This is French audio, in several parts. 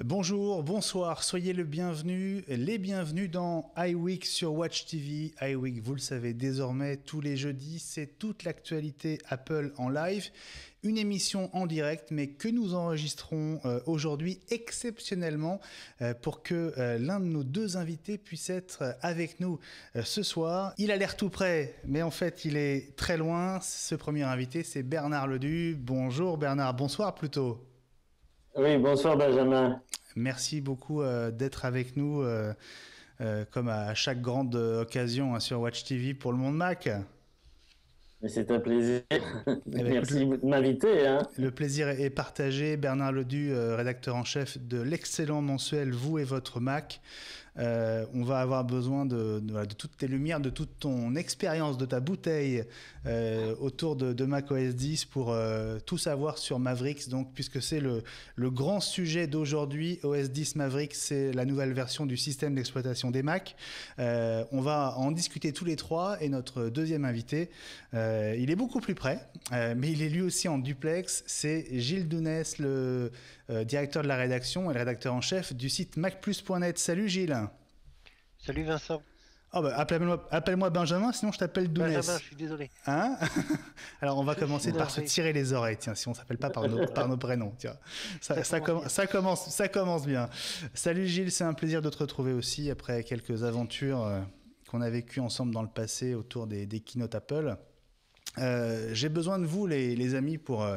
Bonjour, bonsoir, soyez les bienvenus dans iWeek sur Watch TV. iWeek, vous le savez désormais, tous les jeudis, c'est toute l'actualité Apple en live. Une émission en direct, mais que nous enregistrons aujourd'hui exceptionnellement pour que l'un de nos deux invités puisse être avec nous ce soir. Il a l'air tout près, mais en fait, il est très loin. Ce premier invité, c'est Bernard Ledu. Bonjour Bernard, bonsoir plutôt. Oui, bonsoir Benjamin. Merci beaucoup d'être avec nous, comme à chaque grande occasion sur Watch TV pour le Monde Mac. C'est un plaisir. Merci de m'inviter. Le plaisir est partagé. Bernard Ledu, rédacteur en chef de l'excellent mensuel Vous et votre Mac. On va avoir besoin de toutes tes lumières, de toute ton expérience, de ta bouteille autour de macOS 10 pour tout savoir sur Mavericks. Donc, puisque c'est le grand sujet d'aujourd'hui, OS 10 Mavericks, c'est la nouvelle version du système d'exploitation des Mac. On va en discuter tous les trois et notre deuxième invité, il est beaucoup plus près, mais il est lui aussi en duplex. C'est Gilles Dounès, le directeur de la rédaction et le rédacteur en chef du site macplus.net. Salut Gilles. Salut Vincent. Oh bah, appelle-moi Benjamin, sinon je t'appelle Dounès. Benjamin, je suis désolé. Hein? Alors on va commencer par se tirer les oreilles, tiens, si on ne s'appelle pas par nos prénoms. Tiens. Ça commence bien. Salut Gilles, c'est un plaisir de te retrouver aussi après quelques aventures qu'on a vécues ensemble dans le passé autour des keynote Apple. J'ai besoin de vous les amis pour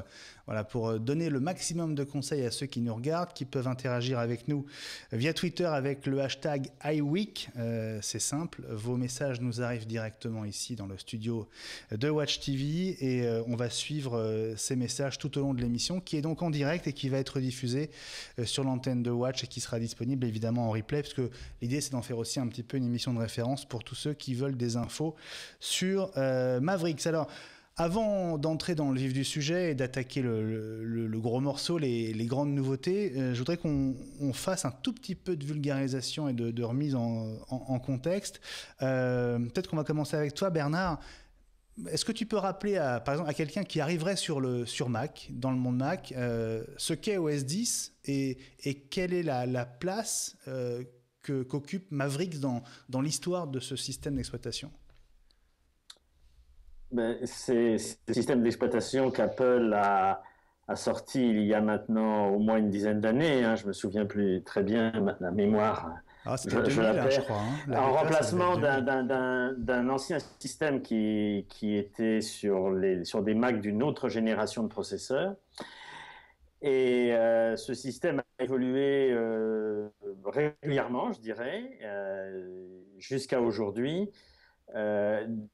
donner le maximum de conseils à ceux qui nous regardent, qui peuvent interagir avec nous via Twitter avec le hashtag iWeek. C'est simple, vos messages nous arrivent directement ici dans le studio de Watch TV et on va suivre ces messages tout au long de l'émission qui est donc en direct et qui va être diffusée sur l'antenne de Watch et qui sera disponible évidemment en replay parce que l'idée c'est d'en faire aussi un petit peu une émission de référence pour tous ceux qui veulent des infos sur Mavericks. Alors, avant d'entrer dans le vif du sujet et d'attaquer le gros morceau, les grandes nouveautés, je voudrais qu'on fasse un tout petit peu de vulgarisation et de remise en contexte. Peut-être qu'on va commencer avec toi, Bernard. Est-ce que tu peux rappeler, par exemple, à quelqu'un qui arriverait sur Mac, dans le monde Mac, ce qu'est OS 10 et quelle est la place qu'occupe Mavericks dans l'histoire de ce système d'exploitation ? C'est le système d'exploitation qu'Apple a sorti il y a maintenant au moins une dizaine d'années. Je me souviens plus très bien, ma mémoire. C'était 2000, je crois. En remplacement d'un ancien système qui était sur des Mac d'une autre génération de processeurs. Et ce système a évolué régulièrement, je dirais, jusqu'à aujourd'hui.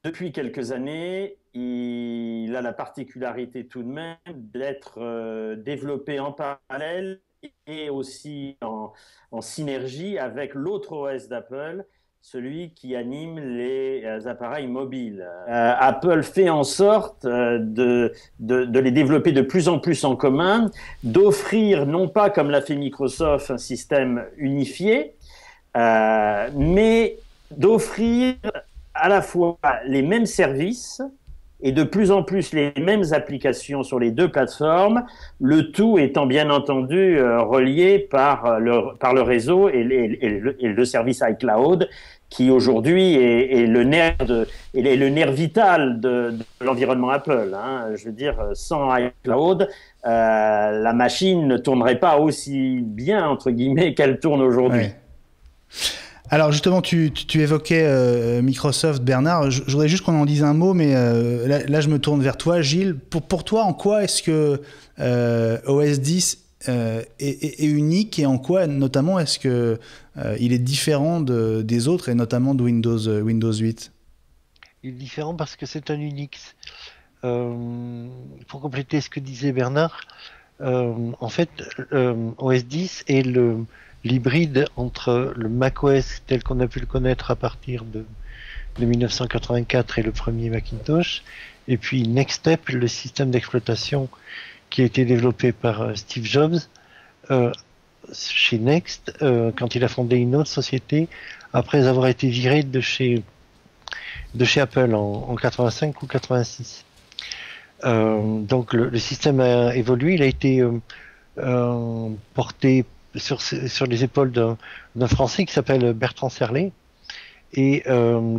Depuis quelques années, il a la particularité tout de même d'être développé en parallèle et aussi en synergie avec l'autre OS d'Apple, celui qui anime les appareils mobiles. Apple fait en sorte de les développer de plus en plus en commun, d'offrir non pas comme l'a fait Microsoft un système unifié, mais d'offrir à la fois les mêmes services et de plus en plus les mêmes applications sur les deux plateformes, le tout étant bien entendu relié par le réseau et le service iCloud qui aujourd'hui est le nerf vital de l'environnement Apple. Je veux dire, sans iCloud, la machine ne tournerait pas aussi bien, entre guillemets, qu'elle tourne aujourd'hui. Ouais. Alors justement, tu évoquais Microsoft, Bernard. Je voudrais juste qu'on en dise un mot, mais là je me tourne vers toi, Gilles. Pour toi, en quoi est-ce que OS 10 est unique et en quoi, notamment, est-ce que il est différent des autres et notamment de Windows 8 ? Il est différent parce que c'est un Unix. Pour compléter ce que disait Bernard, en fait, OS 10 est l'hybride entre le macOS tel qu'on a pu le connaître à partir de 1984 et le premier Macintosh, et puis Next Step, le système d'exploitation qui a été développé par Steve Jobs chez Next, quand il a fondé une autre société, après avoir été viré de chez Apple en 85 ou 86. Donc le système a évolué, il a été porté sur les épaules d'un Français qui s'appelle Bertrand Serlet, et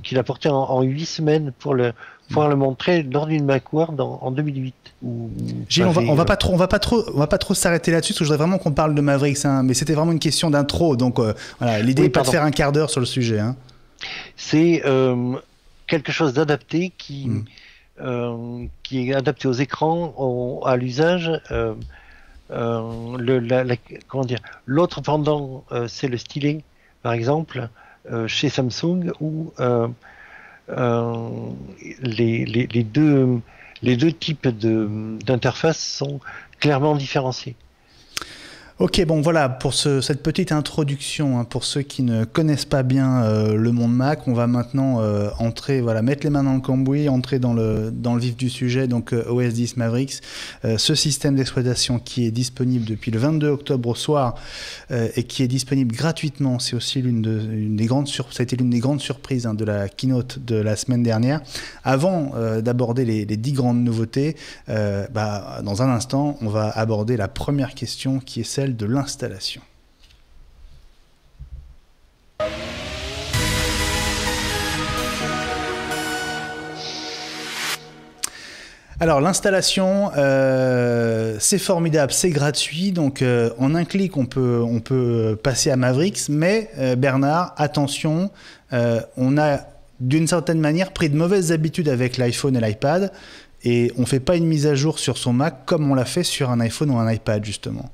qu'il a porté en 8 semaines pour le montrer lors d'une Macworld en 2008. Gilles, on va pas trop s'arrêter là-dessus, parce que je voudrais vraiment qu'on parle de Mavericks, hein, mais c'était vraiment une question d'intro, donc voilà, l'idée n'est pas de faire un quart d'heure sur le sujet. Hein. C'est quelque chose d'adapté qui est adapté aux écrans, à l'usage. Comment dire, l'autre pendant, c'est le stylet, par exemple, chez Samsung, où les deux types d'interfaces sont clairement différenciés. Ok, bon voilà, pour cette petite introduction, hein, pour ceux qui ne connaissent pas bien le monde Mac, on va maintenant mettre les mains dans le cambouis, entrer dans le vif du sujet, donc OS X Mavericks, ce système d'exploitation qui est disponible depuis le 22 octobre au soir et qui est disponible gratuitement. C'est aussi ça a été l'une des grandes surprises, hein, de la keynote de la semaine dernière. Avant d'aborder les 10 grandes nouveautés, dans un instant, on va aborder la première question qui est celle de l'installation. Alors l'installation, c'est formidable, c'est gratuit, donc en un clic on peut passer à Mavericks, mais Bernard, attention, on a d'une certaine manière pris de mauvaises habitudes avec l'iPhone et l'iPad, et on ne fait pas une mise à jour sur son Mac comme on l'a fait sur un iPhone ou un iPad justement.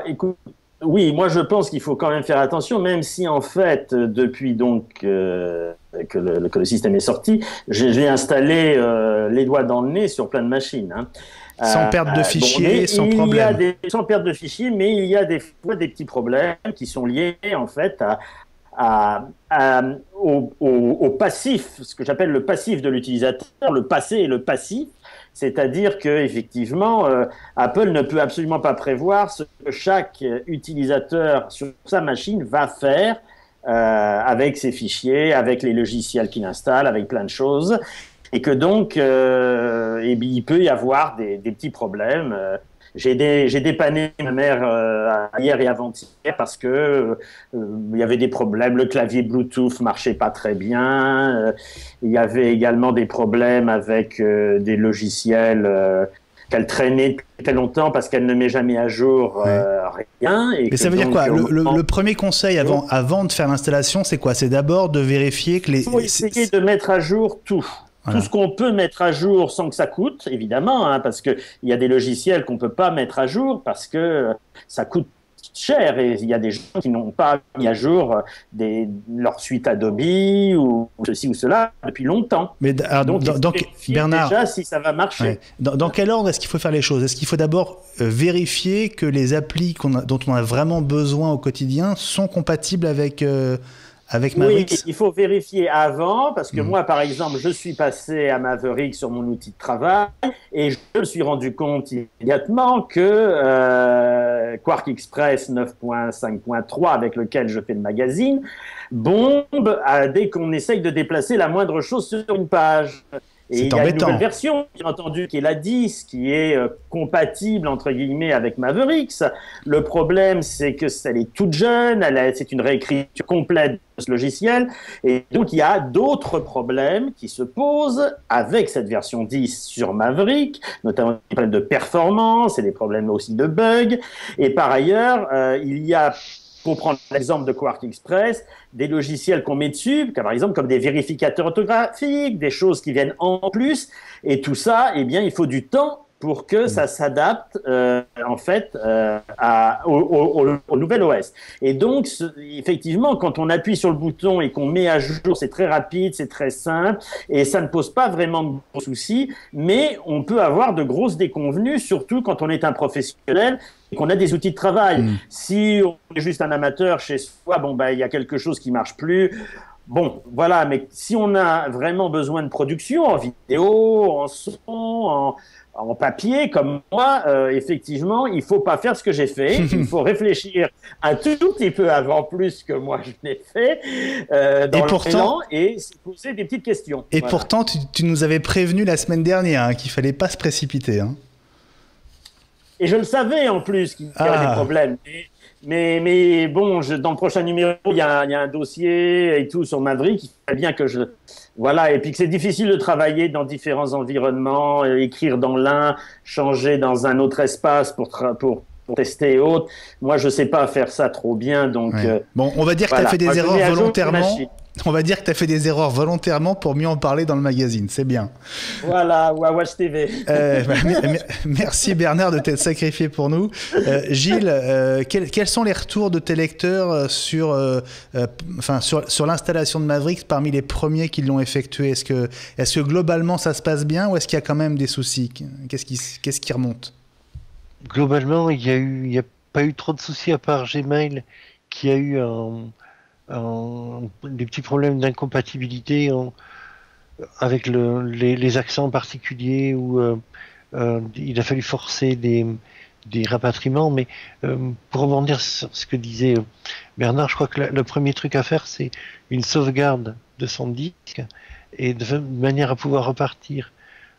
Écoute, oui, moi je pense qu'il faut quand même faire attention, même si en fait, depuis donc que le système est sorti, j'ai installé les doigts dans le nez sur plein de machines. Hein. Sans perte de fichiers, sans problème. Sans perte de fichiers, mais il y a des fois des petits problèmes qui sont liés en fait au passif, ce que j'appelle le passif de l'utilisateur, le passé et le passif. C'est-à-dire qu'effectivement, Apple ne peut absolument pas prévoir ce que chaque utilisateur sur sa machine va faire avec ses fichiers, avec les logiciels qu'il installe, avec plein de choses. Et que donc, il peut y avoir des petits problèmes. J'ai dépanné ma mère hier et avant-hier parce que il y avait des problèmes. Le clavier Bluetooth marchait pas très bien. Il y avait également des problèmes avec des logiciels qu'elle traînait depuis très longtemps parce qu'elle ne met jamais à jour rien. Mais ça veut dire quoi? Le premier conseil avant de faire l'installation, c'est quoi? C'est d'abord de vérifier que il faut essayer de mettre à jour tout. Voilà. Tout ce qu'on peut mettre à jour sans que ça coûte, évidemment, hein, parce qu'il y a des logiciels qu'on ne peut pas mettre à jour parce que ça coûte cher, et il y a des gens qui n'ont pas mis à jour leur suite Adobe ou ceci ou cela depuis longtemps. Mais donc Bernard, déjà si ça va marcher. Dans quel ordre est-ce qu'il faut faire les choses? Est-ce qu'il faut d'abord vérifier que les applis dont on a vraiment besoin au quotidien sont compatibles avec Mavericks? Oui, il faut vérifier avant, parce que moi, par exemple, je suis passé à Mavericks sur mon outil de travail et je me suis rendu compte immédiatement que Quark Express 9.5.3, avec lequel je fais le magazine, bombe dès qu'on essaye de déplacer la moindre chose sur une page. Et il y a une nouvelle version, bien entendu, qui est la 10, qui est compatible, entre guillemets, avec Mavericks. Le problème, c'est que elle est toute jeune, c'est une réécriture complète de ce logiciel. Et donc, il y a d'autres problèmes qui se posent avec cette version 10 sur Maverick, notamment des problèmes de performance et des problèmes aussi de bugs. Et par ailleurs, il y a, pour prendre l'exemple de Quark Express, des logiciels qu'on met dessus, par exemple comme des vérificateurs orthographiques, des choses qui viennent en plus, et tout ça, eh bien, il faut du temps pour que ça s'adapte en fait au nouvel OS. Et donc, effectivement, quand on appuie sur le bouton et qu'on met à jour, c'est très rapide, c'est très simple, et ça ne pose pas vraiment de gros soucis, mais on peut avoir de grosses déconvenues, surtout quand on est un professionnel et qu'on a des outils de travail. Si on est juste un amateur chez soi, il y a quelque chose qui marche plus, Bon, voilà, mais si on a vraiment besoin de production en vidéo, en son, en papier, comme moi, effectivement, il faut pas faire ce que j'ai fait. Il faut réfléchir un tout petit peu avant plus que moi je l'ai fait dans l'élan et se poser des petites questions. Et voilà. Pourtant, tu nous avais prévenu la semaine dernière hein, qu'il fallait pas se précipiter. Hein. Et je le savais en plus qu'il y avait des problèmes. Mais bon, dans le prochain numéro, il y a un dossier et tout sur Maverick. Il fallait bien que je... Voilà, et puis que c'est difficile de travailler dans différents environnements, écrire dans l'un, changer dans un autre espace pour tester et autres. Moi, je ne sais pas faire ça trop bien. Donc, bon, on va dire que tu as fait des erreurs volontairement. On va dire que tu as fait des erreurs volontairement pour mieux en parler dans le magazine, c'est bien. Voilà, ou à Watch TV. Merci Bernard de t'être sacrifié pour nous. Gilles, quels sont les retours de tes lecteurs sur l'installation de Maverick parmi les premiers qui l'ont effectué? Est-ce que globalement ça se passe bien ou est-ce qu'il y a quand même des soucis? Qu'est-ce qui remonte? Globalement, il n'y a pas eu trop de soucis à part Gmail qui a eu des petits problèmes d'incompatibilité avec les accents particuliers où il a fallu forcer des rapatriements. Mais pour rebondir sur ce que disait Bernard, je crois que le premier truc à faire, c'est une sauvegarde de son disque et de manière à pouvoir repartir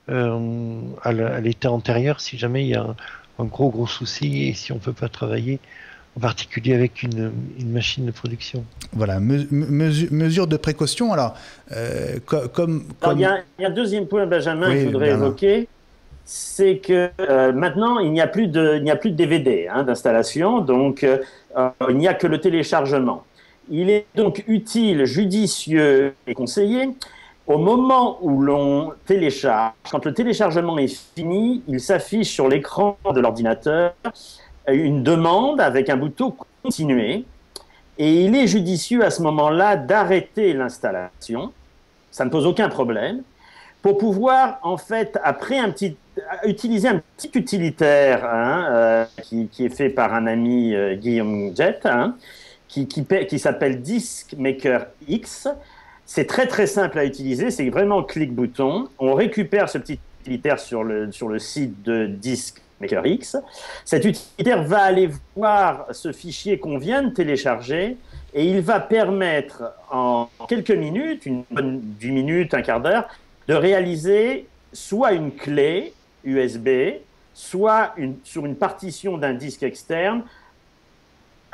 à l'état antérieur si jamais il y a un gros souci et si on ne peut pas travailler en particulier avec une machine de production. Voilà, mesure de précaution. Alors, il y a un deuxième point, Benjamin, que je voudrais évoquer, c'est que maintenant, il n'y a plus de DVD d'installation, donc il n'y a que le téléchargement. Il est donc utile, judicieux et conseillé, au moment où l'on télécharge, quand le téléchargement est fini, il s'affiche sur l'écran de l'ordinateur une demande avec un bouton « Continuer » et il est judicieux à ce moment-là d'arrêter l'installation, ça ne pose aucun problème, pour pouvoir en fait après utiliser un petit utilitaire qui est fait par un ami Guillaume Jett qui s'appelle Disk Maker X. C'est très très simple à utiliser, c'est vraiment clic-bouton, on récupère ce petit utilitaire sur le site de Disk Maker X. Cet utilitaire va aller voir ce fichier qu'on vient de télécharger et il va permettre en quelques minutes, 10 minutes, un quart d'heure, de réaliser soit une clé USB, soit sur une partition d'un disque externe,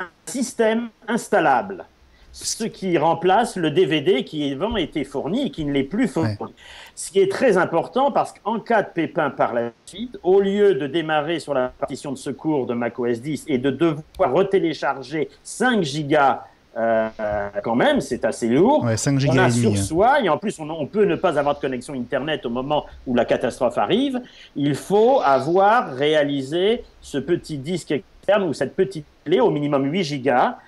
un système installable. Ce qui remplace le DVD qui avant était fourni et qui ne l'est plus fourni. Ouais. Ce qui est très important parce qu'en cas de pépin par la suite, au lieu de démarrer sur la partition de secours de macOS 10 et de devoir retélécharger 5 gigas, quand même, c'est assez lourd. Ouais, 5 gigas on a sur soi et en plus on peut ne pas avoir de connexion Internet au moment où la catastrophe arrive. Il faut avoir réalisé ce petit disque externe ou cette petite clé au minimum 8 gigas.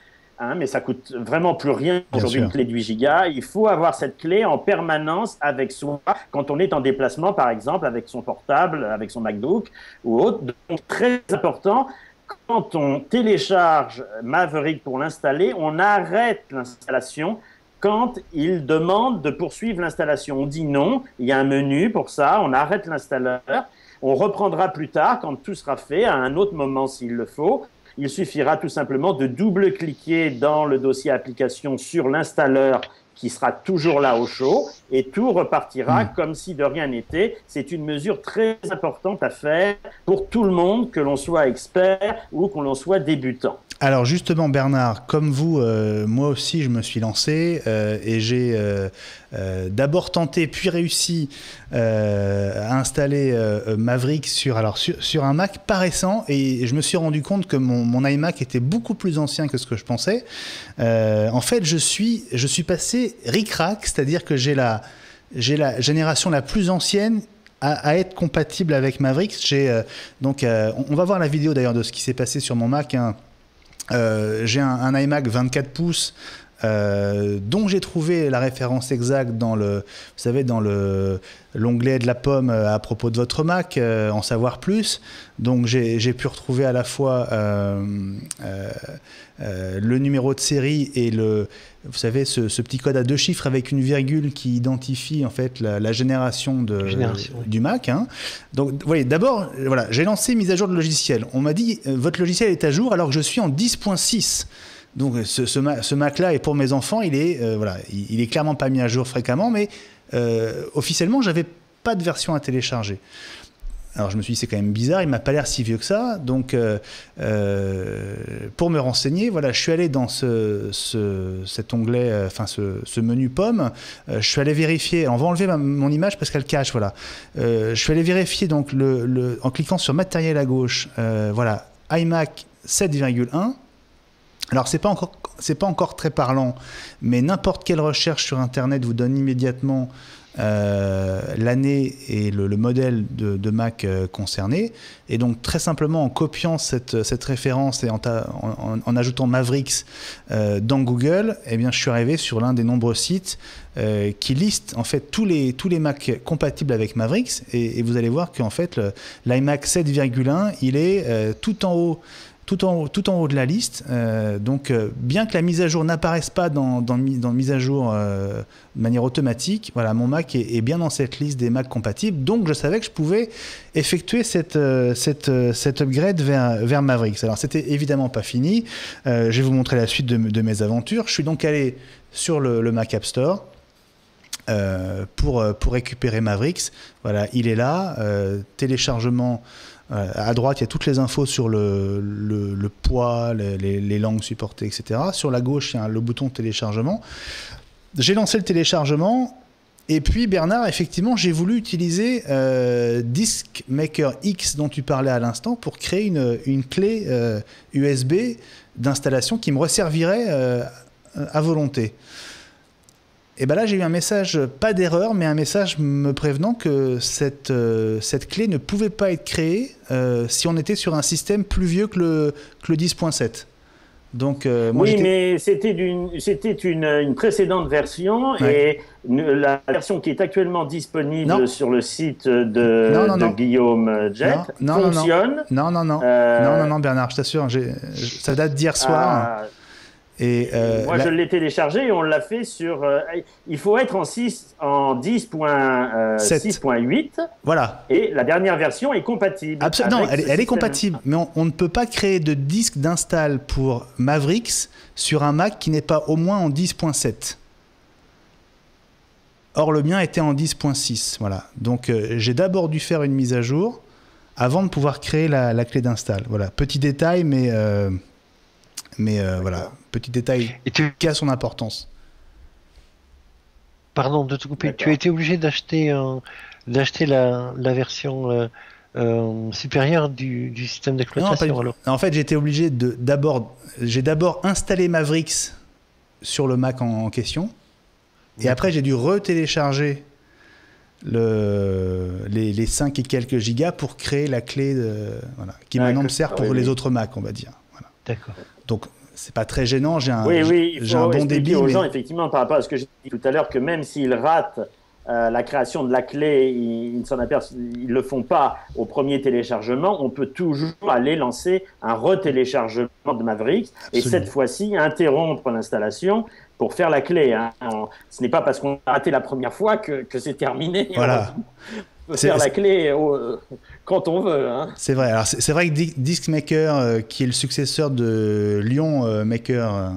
Mais ça coûte vraiment plus rien aujourd'hui une clé de 8 gigas. Il faut avoir cette clé en permanence avec soi quand on est en déplacement, par exemple, avec son portable, avec son MacBook ou autre. Donc, très important, quand on télécharge Maverick pour l'installer, on arrête l'installation quand il demande de poursuivre l'installation. On dit non, il y a un menu pour ça, on arrête l'installeur. On reprendra plus tard, quand tout sera fait, à un autre moment s'il le faut. Il suffira tout simplement de double-cliquer dans le dossier application sur l'installeur qui sera toujours là au chaud et tout repartira comme si de rien n'était. C'est une mesure très importante à faire pour tout le monde, que l'on soit expert ou que l'on soit débutant. Alors justement Bernard, comme vous, moi aussi je me suis lancé et j'ai d'abord tenté puis réussi à installer Maverick sur un Mac pas récent et je me suis rendu compte que mon iMac était beaucoup plus ancien que ce que je pensais. En fait je suis passé ric-rac, c'est-à-dire que j'ai la génération la plus ancienne à être compatible avec Maverick. On va voir la vidéo d'ailleurs de ce qui s'est passé sur mon Mac. J'ai un iMac 24 pouces dont j'ai trouvé la référence exacte dans vous savez, dans l'onglet de la pomme à propos de votre Mac, en savoir plus. Donc j'ai pu retrouver à la fois le numéro de série et vous savez, ce petit code à 2 chiffres avec une virgule qui identifie en fait la génération du Mac. Hein. Donc, vous voyez, d'abord, voilà, j'ai lancé mise à jour de logiciel. On m'a dit, votre logiciel est à jour alors que je suis en 10.6. Donc, ce Mac-là, et pour mes enfants, il est clairement pas mis à jour fréquemment, mais officiellement, j'avais pas de version à télécharger. Alors je me suis dit c'est quand même bizarre, il m'a pas l'air si vieux que ça. Donc pour me renseigner, voilà, je suis allé dans cet onglet, ce menu pomme. Je suis allé vérifier. On va enlever mon image parce qu'elle cache. Voilà. Je suis allé vérifier donc en cliquant sur matériel à gauche. Voilà, iMac 7,1. Alors c'est pas encore très parlant, mais n'importe quelle recherche sur Internet vous donne immédiatement l'année et le modèle de Mac concerné. Et donc très simplement en copiant cette référence et en ajoutant Mavericks dans Google, eh bien, je suis arrivé sur l'un des nombreux sites qui liste en fait tous les Mac compatibles avec Mavericks, et vous allez voir qu'en fait l'iMac 7,1 il est tout en haut de la liste. Donc, bien que la mise à jour n'apparaisse pas dans mise à jour de manière automatique, voilà, mon Mac est bien dans cette liste des Mac compatibles. Donc, je savais que je pouvais effectuer cet upgrade vers Mavericks. Alors, c'était évidemment pas fini. Je vais vous montrer la suite de mes aventures. Je suis donc allé sur le Mac App Store pour récupérer Mavericks. Voilà, il est là. Téléchargement. À droite, il y a toutes les infos sur le poids, les langues supportées, etc. Sur la gauche, il y a le bouton téléchargement. J'ai lancé le téléchargement. Et puis, Bernard, effectivement, j'ai voulu utiliser Disk Maker X dont tu parlais à l'instant pour créer une clé USB d'installation qui me resservirait à volonté. Et bien là, j'ai eu un message, pas d'erreur, mais un message me prévenant que cette clé ne pouvait pas être créée si on était sur un système plus vieux que le 10.7. Donc, oui, mais c'était une précédente version, ouais. Et la version qui est actuellement disponible sur le site de Guillaume Jet fonctionne. Non, Bernard, je t'assure, ça date d'hier soir. Moi, je l'ai téléchargé et on l'a fait sur. Il faut être en 10.6.8. Voilà. Et la dernière version est compatible. Absolument, elle est compatible, mais on ne peut pas créer de disque d'install pour Mavericks sur un Mac qui n'est pas au moins en 10.7. Or, le mien était en 10.6. Voilà. Donc, j'ai d'abord dû faire une mise à jour avant de pouvoir créer la clé d'install. Voilà. Petit détail, mais voilà. Petit détail qui a son importance. Pardon de te couper. Tu as été obligé d'acheter la version supérieure du système d'exploitation alors. En fait, j'ai été obligé j'ai d'abord installé Mavericks sur le Mac en question. Et après, j'ai dû retélécharger les 5 et quelques gigas pour créer la clé qui maintenant me sert pour les autres Macs, on va dire. Voilà. D'accord. Donc, c'est pas très gênant, j'ai un bon débit. Aux gens, effectivement, par rapport à ce que j'ai dit tout à l'heure, que même s'ils ratent la création de la clé, ils ne le font pas au premier téléchargement, on peut toujours aller lancer un retéléchargement de Mavericks. Absolument. Et cette fois-ci, interrompre l'installation pour faire la clé. Hein. Ce n'est pas parce qu'on a raté la première fois que c'est terminé. Voilà. On peut faire la clé quand on veut. Hein. C'est vrai. Alors c'est vrai que Disk Maker, qui est le successeur de Lion Maker,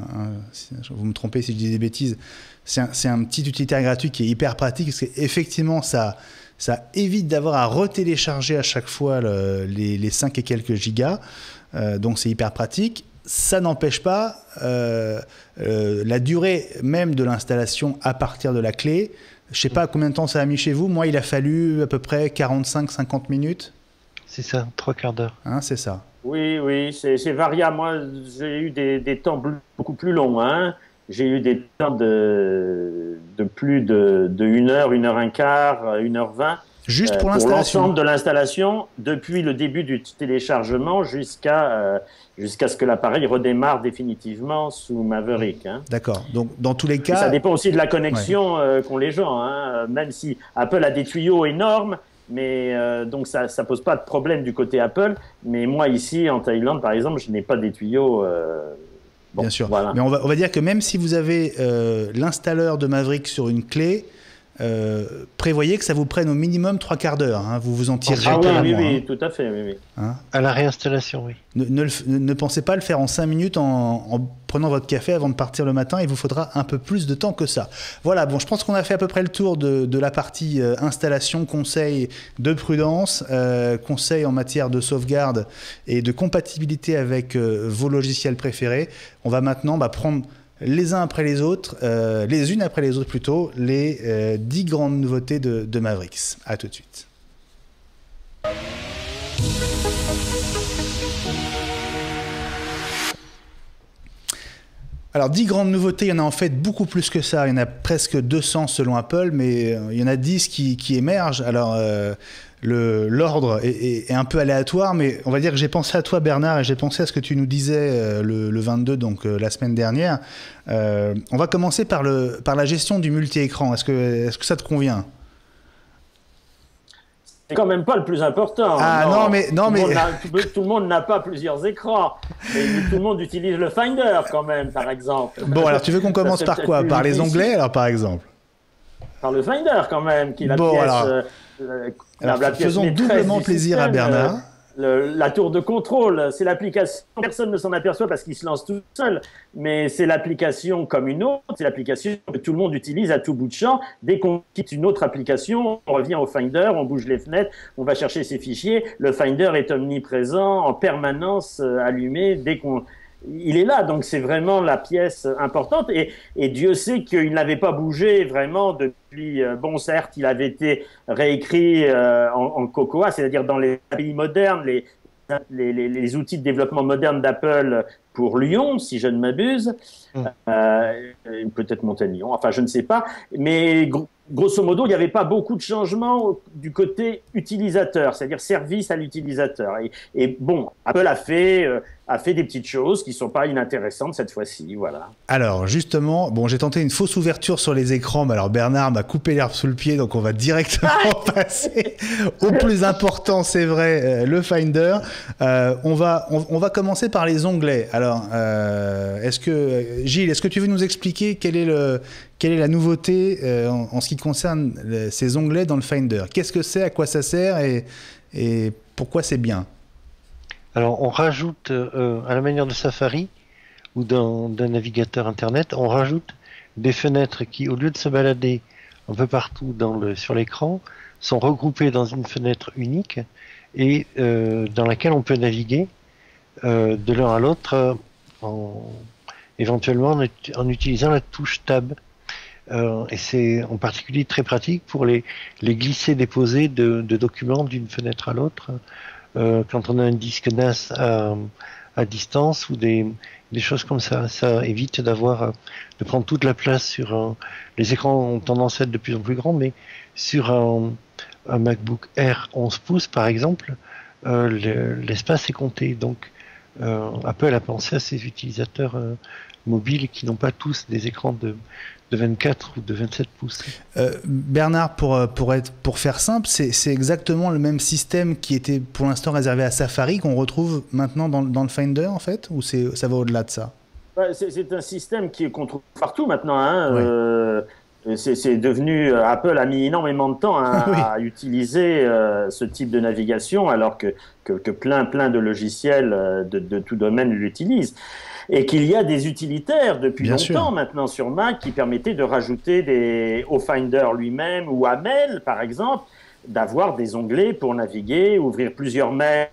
vous me trompez si je dis des bêtises, c'est un petit utilitaire gratuit qui est hyper pratique parce qu'effectivement ça évite d'avoir à retélécharger à chaque fois les 5 et quelques gigas. Donc c'est hyper pratique. Ça n'empêche pas la durée même de l'installation à partir de la clé. Je ne sais pas combien de temps ça a mis chez vous. Moi, il a fallu à peu près 45-50 minutes. C'est ça, 3/4 d'heure. Hein, c'est ça. Oui, c'est variable. Moi, j'ai eu des temps beaucoup plus longs. Hein. J'ai eu des temps de plus de 1 heure, 1 heure 1/4, 1 heure 20. Juste pour l'ensemble de l'installation, depuis le début du téléchargement jusqu'à ce que l'appareil redémarre définitivement sous Maverick. Hein. D'accord. Donc, dans tous les cas... Et ça dépend aussi de la connexion qu'ont les gens. Hein. Même si Apple a des tuyaux énormes, mais donc ça ne pose pas de problème du côté Apple. Mais moi, ici, en Thaïlande, par exemple, je n'ai pas des tuyaux... Bon, bien sûr. Voilà. Mais on va dire que même si vous avez l'installeur de Maverick sur une clé... prévoyez que ça vous prenne au minimum 3 quarts d'heure. Hein. Vous vous en tirerez pas oui, moins, oui, tout à fait. Oui. Hein, à la réinstallation, oui. Ne pensez pas le faire en 5 minutes en prenant votre café avant de partir le matin. Il vous faudra un peu plus de temps que ça. Voilà, bon, je pense qu'on a fait à peu près le tour de la partie installation, conseils de prudence, conseils en matière de sauvegarde et de compatibilité avec vos logiciels préférés. On va maintenant prendre les uns après les autres, les unes après les autres plutôt, les 10 grandes nouveautés de Mavericks. À tout de suite. Alors 10 grandes nouveautés, il y en a en fait beaucoup plus que ça. Il y en a presque 200 selon Apple, mais il y en a 10 qui émergent. Alors l'ordre est un peu aléatoire, mais on va dire que j'ai pensé à toi, Bernard, et j'ai pensé à ce que tu nous disais le 22, donc la semaine dernière. On va commencer par la gestion du multi-écran. Est-ce que ça te convient ? C'est quand même pas le plus important. Ah non, mais tout le monde n'a pas plusieurs écrans. Et tout le monde utilise le Finder quand même, par exemple. Bon, alors tu veux qu'on commence par quoi ? Par les onglets, alors par exemple ? Par le Finder quand même, qui est la pièce. Alors, faisons doublement plaisir à Bernard. La tour de contrôle, c'est l'application, personne ne s'en aperçoit parce qu'il se lance tout seul, mais c'est l'application comme une autre, c'est l'application que tout le monde utilise à tout bout de champ. Dès qu'on quitte une autre application, on revient au Finder, on bouge les fenêtres, on va chercher ses fichiers. Le Finder est omniprésent, en permanence allumé, il est là, donc c'est vraiment la pièce importante. Et Dieu sait qu'il n'avait pas bougé vraiment depuis. Bon, certes, il avait été réécrit en Cocoa, c'est-à-dire dans les API modernes, les outils de développement modernes d'Apple pour Lyon, si je ne m'abuse, peut-être Montaiglon, enfin je ne sais pas, mais grosso modo, il n'y avait pas beaucoup de changements du côté utilisateur, c'est-à-dire service à l'utilisateur. Et bon, Apple a fait des petites choses qui ne sont pas inintéressantes cette fois-ci, voilà. Alors justement, bon, j'ai tenté une fausse ouverture sur les écrans, mais alors Bernard m'a coupé l'herbe sous le pied, donc on va directement passer au plus important, c'est vrai, le Finder. On va commencer par les onglets. Alors, Gilles, est-ce que tu veux nous expliquer quelle est la nouveauté en ce qui concerne ces onglets dans le Finder ? Qu'est-ce que c'est, à quoi ça sert et pourquoi c'est bien ? Alors, on rajoute, à la manière de Safari ou d'un navigateur Internet, on rajoute des fenêtres qui, au lieu de se balader un peu partout sur l'écran, sont regroupées dans une fenêtre unique et dans laquelle on peut naviguer de l'un à l'autre éventuellement en utilisant la touche Tab. Et c'est en particulier très pratique pour les glisser-déposer de documents d'une fenêtre à l'autre. Quand on a un disque NAS à distance ou des choses comme ça, ça évite de prendre toute la place sur les écrans ont tendance à être de plus en plus grands, mais sur un MacBook Air 11 pouces par exemple, l'espace est compté. Donc Apple a pensé à ses utilisateurs mobiles qui n'ont pas tous des écrans de 24 ou de 27 pouces. Bernard, pour faire simple, c'est exactement le même système qui était pour l'instant réservé à Safari qu'on retrouve maintenant dans le Finder en fait, ou ça va au-delà de ça ? C'est un système qu'on trouve partout maintenant. Hein. Ouais. C'est devenu, Apple a mis énormément de temps à utiliser ce type de navigation alors que plein de logiciels de tout domaine l'utilisent. Et qu'il y a des utilitaires depuis longtemps maintenant sur Mac qui permettaient de rajouter au Finder lui-même ou à Mail, par exemple, d'avoir des onglets pour naviguer, ouvrir plusieurs mails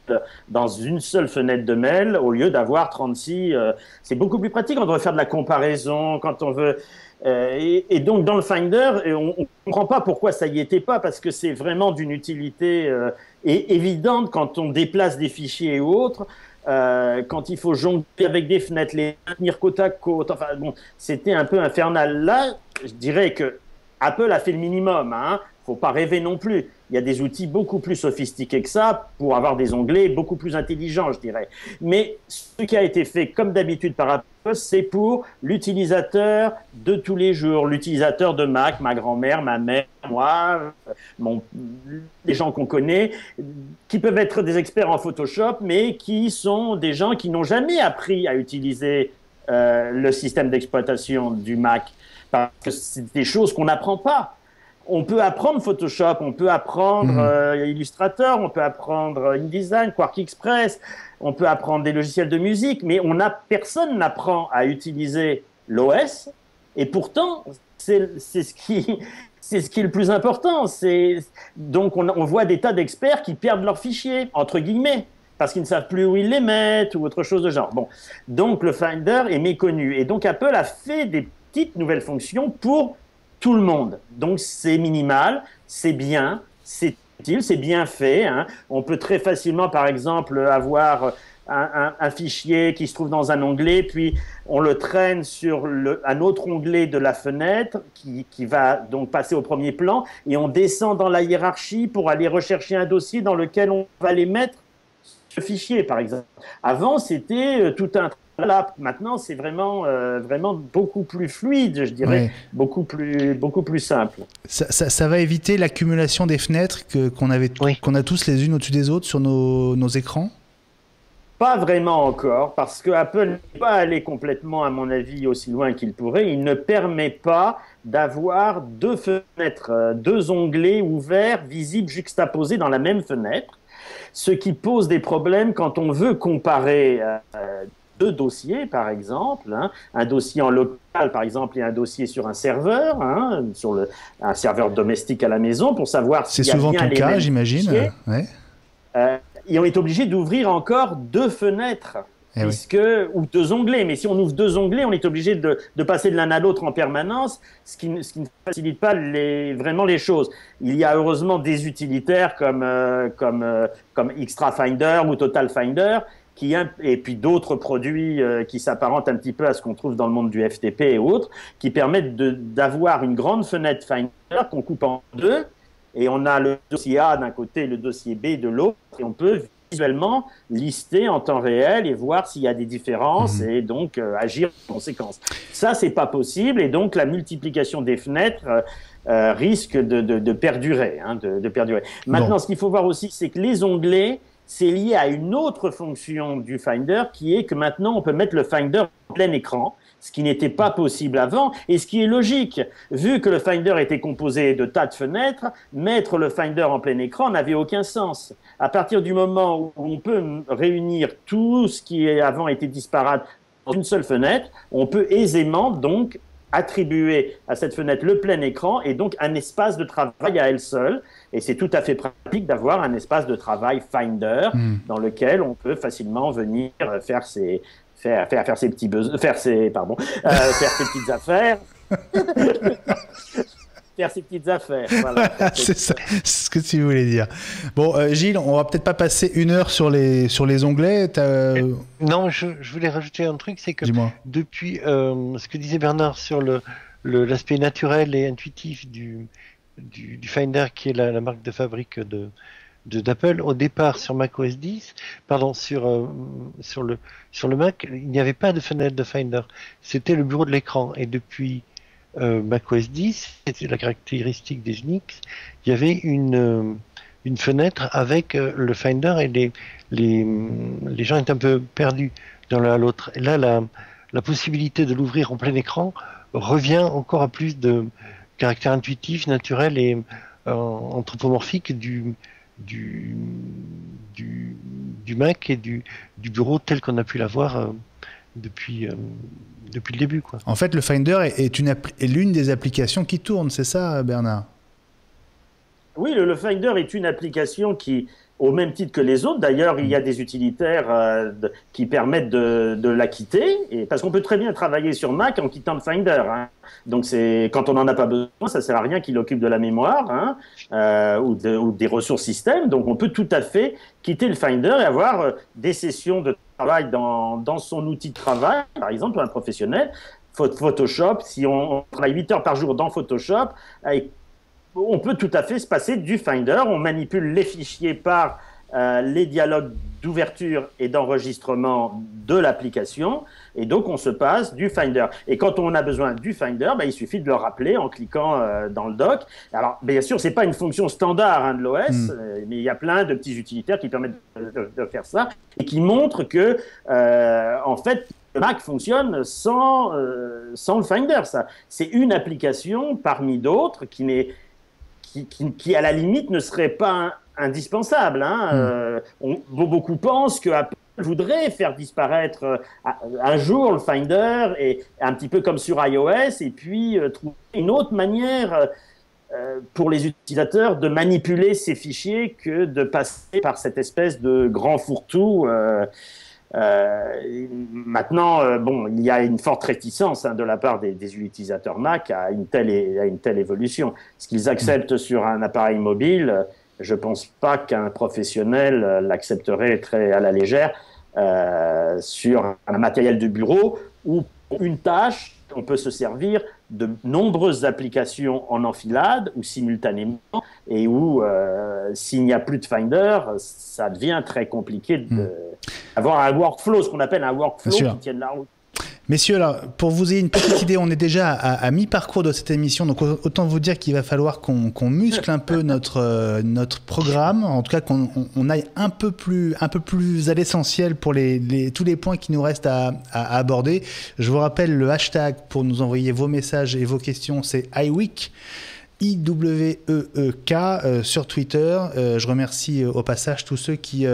dans une seule fenêtre de mail au lieu d'avoir 36. C'est beaucoup plus pratique quand on veut faire de la comparaison, quand on veut... et donc dans le Finder, on ne comprend pas pourquoi ça y était pas, parce que c'est vraiment d'une utilité évidente quand on déplace des fichiers ou autres. Quand il faut jongler avec des fenêtres, les maintenir côte à côte, enfin bon, c'était un peu infernal. Là, je dirais que Apple a fait le minimum, hein. Faut pas rêver non plus. Il y a des outils beaucoup plus sophistiqués que ça pour avoir des onglets beaucoup plus intelligents, je dirais. Mais ce qui a été fait, comme d'habitude par Apple, c'est pour l'utilisateur de tous les jours, l'utilisateur de Mac, ma grand-mère, ma mère, moi, les gens qu'on connaît, qui peuvent être des experts en Photoshop, mais qui sont des gens qui n'ont jamais appris à utiliser le système d'exploitation du Mac. Parce que c'est des choses qu'on n'apprend pas. On peut apprendre Photoshop, on peut apprendre Illustrator, on peut apprendre InDesign, Quark Express, on peut apprendre des logiciels de musique, mais personne n'apprend à utiliser l'OS. Et pourtant, c'est ce qui est le plus important. Donc, on voit des tas d'experts qui perdent leurs fichiers, entre guillemets, parce qu'ils ne savent plus où ils les mettent ou autre chose de genre. Bon, donc le Finder est méconnu. Et donc, Apple a fait des petites nouvelles fonctions pour tout le monde. Donc, c'est minimal, c'est bien, c'est utile, c'est bien fait, hein. On peut très facilement, par exemple, avoir un fichier qui se trouve dans un onglet, puis on le traîne sur un autre onglet de la fenêtre qui va donc passer au premier plan, et on descend dans la hiérarchie pour aller rechercher un dossier dans lequel on va les mettre ce fichier, par exemple. Avant, c'était tout un là, maintenant, c'est vraiment beaucoup plus fluide, je dirais, beaucoup plus simple. Ça va éviter l'accumulation des fenêtres qu'on a tous les unes au-dessus des autres sur nos écrans? Pas vraiment encore, parce que Apple n'est pas allé complètement, à mon avis, aussi loin qu'il pourrait. Il ne permet pas d'avoir deux fenêtres, deux onglets ouverts, visibles, juxtaposés dans la même fenêtre, ce qui pose des problèmes quand on veut comparer deux dossiers, par exemple, hein, un dossier en local, par exemple, et un dossier sur un serveur, hein, sur un serveur domestique à la maison, pour savoir s'il y a bien les mêmes. C'est souvent ton cas, j'imagine. Ouais. Et on est obligé d'ouvrir encore deux fenêtres, ou deux onglets. Mais si on ouvre deux onglets, on est obligé de passer de l'un à l'autre en permanence, ce qui ne facilite pas vraiment les choses. Il y a heureusement des utilitaires comme Extra Finder ou Total Finder, et puis d'autres produits qui s'apparentent un petit peu à ce qu'on trouve dans le monde du FTP et autres, qui permettent d'avoir une grande fenêtre Finder qu'on coupe en deux, et on a le dossier A d'un côté et le dossier B de l'autre, et on peut visuellement lister en temps réel et voir s'il y a des différences et donc agir en conséquence. Ça, c'est pas possible, et donc la multiplication des fenêtres risque de perdurer. Maintenant, ce qu'il faut voir aussi, c'est que les onglets, c'est lié à une autre fonction du Finder, qui est que maintenant, on peut mettre le Finder en plein écran, ce qui n'était pas possible avant, et ce qui est logique. Vu que le Finder était composé de tas de fenêtres, mettre le Finder en plein écran n'avait aucun sens. À partir du moment où on peut réunir tout ce qui avant était disparate dans une seule fenêtre, on peut aisément donc attribuer à cette fenêtre le plein écran et donc un espace de travail à elle seule. Et c'est tout à fait pratique d'avoir un espace de travail Finder dans lequel on peut facilement venir faire ses petites affaires. Faire ses petites affaires. Voilà. C'est ça, c'est ce que tu voulais dire. Bon, Gilles, on va peut-être pas passer 1 heure sur les onglets. Non, je voulais rajouter un truc, c'est que depuis ce que disait Bernard sur l'aspect naturel et intuitif du Finder, qui est la marque de fabrique d'Apple, au départ sur macOS 10, sur le Mac, il n'y avait pas de fenêtre de Finder. C'était le bureau de l'écran. Et depuis macOS 10, c'était la caractéristique des Unix, il y avait une fenêtre avec le Finder, et les gens étaient un peu perdus dans l'un à l'autre. Et là, la possibilité de l'ouvrir en plein écran revient encore à plus de caractère intuitif, naturel et anthropomorphique du Mac et du bureau tel qu'on a pu l'avoir depuis le début, quoi. En fait, le Finder est l'une des applications qui tourne, c'est ça, Bernard? Oui, le Finder est une application qui, au même titre que les autres, d'ailleurs, il y a des utilitaires qui permettent de la quitter, parce qu'on peut très bien travailler sur Mac en quittant le Finder, hein. Donc, quand on n'en a pas besoin, ça ne sert à rien qu'il occupe de la mémoire, hein, ou des ressources système. Donc, on peut tout à fait quitter le Finder et avoir des sessions de travail dans son outil de travail, par exemple, pour un professionnel, Photoshop, si on travaille 8 heures par jour dans Photoshop, on peut tout à fait se passer du Finder. On manipule les fichiers par les dialogues d'ouverture et d'enregistrement de l'application, et donc on se passe du Finder. Et quand on a besoin du Finder, il suffit de le rappeler en cliquant dans le dock. Alors bien sûr, c'est pas une fonction standard de l'OS, mais il y a plein de petits utilitaires qui permettent de faire ça, et qui montrent que en fait le Mac fonctionne sans le Finder. C'est une application parmi d'autres qui à la limite ne serait pas indispensable. Beaucoup pensent que Apple voudrait faire disparaître un jour le Finder, et un petit peu comme sur iOS, et puis trouver une autre manière pour les utilisateurs de manipuler ces fichiers que de passer par cette espèce de grand fourre-tout. Maintenant, il y a une forte réticence de la part des utilisateurs Mac à une telle évolution. Ce qu'ils acceptent sur un appareil mobile, je ne pense pas qu'un professionnel l'accepterait très à la légère sur un matériel de bureau où, pour une tâche, on peut se servir de nombreuses applications en enfilade ou simultanément, et où, s'il n'y a plus de Finder, ça devient très compliqué d'avoir un workflow, ce qu'on appelle un workflow qui tienne la route. Messieurs, alors, pour vous ayez une petite idée, on est déjà à mi-parcours de cette émission, donc autant vous dire qu'il va falloir qu'on muscle un peu notre programme, en tout cas qu'on aille un peu plus à l'essentiel pour tous les points qui nous restent à aborder. Je vous rappelle le hashtag pour nous envoyer vos messages et vos questions, c'est iWeek. IWEEK sur Twitter. Je remercie au passage tous ceux qui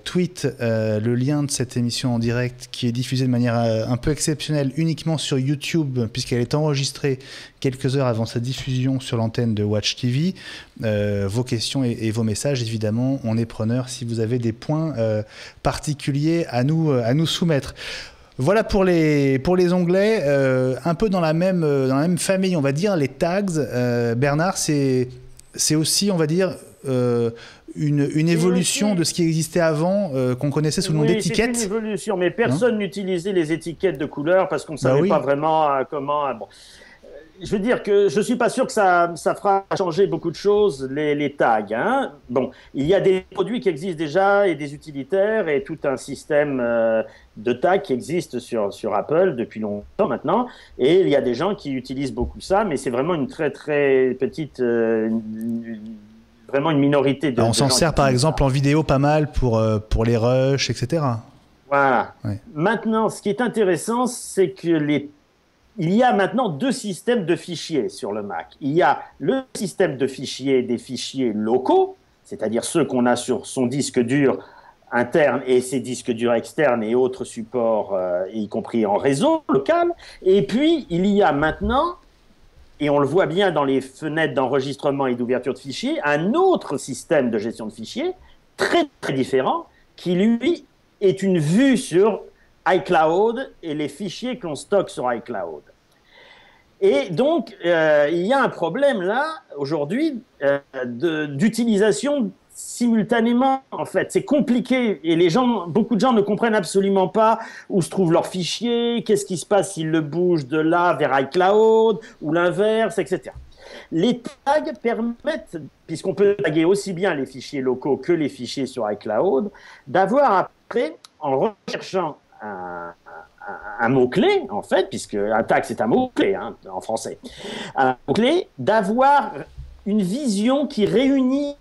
tweetent le lien de cette émission en direct qui est diffusée de manière un peu exceptionnelle uniquement sur YouTube puisqu'elle est enregistrée quelques heures avant sa diffusion sur l'antenne de Watch TV. Vos questions et vos messages, évidemment, on est preneurs si vous avez des points particuliers à nous soumettre. Voilà pour les onglets, un peu dans la même famille, on va dire, les tags. Bernard, c'est aussi, on va dire, une évolution de ce qui existait avant, qu'on connaissait sous le nom d'étiquettes. C'est une évolution, mais personne n'utilisait les étiquettes de couleurs parce qu'on ne savait pas vraiment comment... Bon. Je veux dire que je ne suis pas sûr que ça fera changer beaucoup de choses, les tags. Bon, il y a des produits qui existent déjà et des utilitaires et tout un système de tags qui existe sur Apple depuis longtemps maintenant. Et il y a des gens qui utilisent beaucoup ça, mais c'est vraiment une très très petite... vraiment une minorité de... On s'en sert par exemple en vidéo pas mal pour les rushs, etc. Voilà. Ouais. Maintenant, ce qui est intéressant, c'est que il y a maintenant deux systèmes de fichiers sur le Mac. Il y a le système de fichiers des fichiers locaux, c'est-à-dire ceux qu'on a sur son disque dur interne et ses disques durs externes et autres supports, y compris en réseau local. Et puis, il y a maintenant, et on le voit bien dans les fenêtres d'enregistrement et d'ouverture de fichiers, un autre système de gestion de fichiers, très, très différent, qui, lui, est une vue sur iCloud et les fichiers que l'on stocke sur iCloud. Et donc, il y a un problème là, aujourd'hui, d'utilisation simultanément, en fait. C'est compliqué et beaucoup de gens ne comprennent absolument pas où se trouvent leurs fichiers, qu'est-ce qui se passe s'ils le bougent de là vers iCloud ou l'inverse, etc. Les tags permettent, puisqu'on peut taguer aussi bien les fichiers locaux que les fichiers sur iCloud, d'avoir après, en recherchant un mot-clé, en fait, puisque un tag, c'est un mot-clé en français. Un mot-clé, d'avoir une vision qui réunit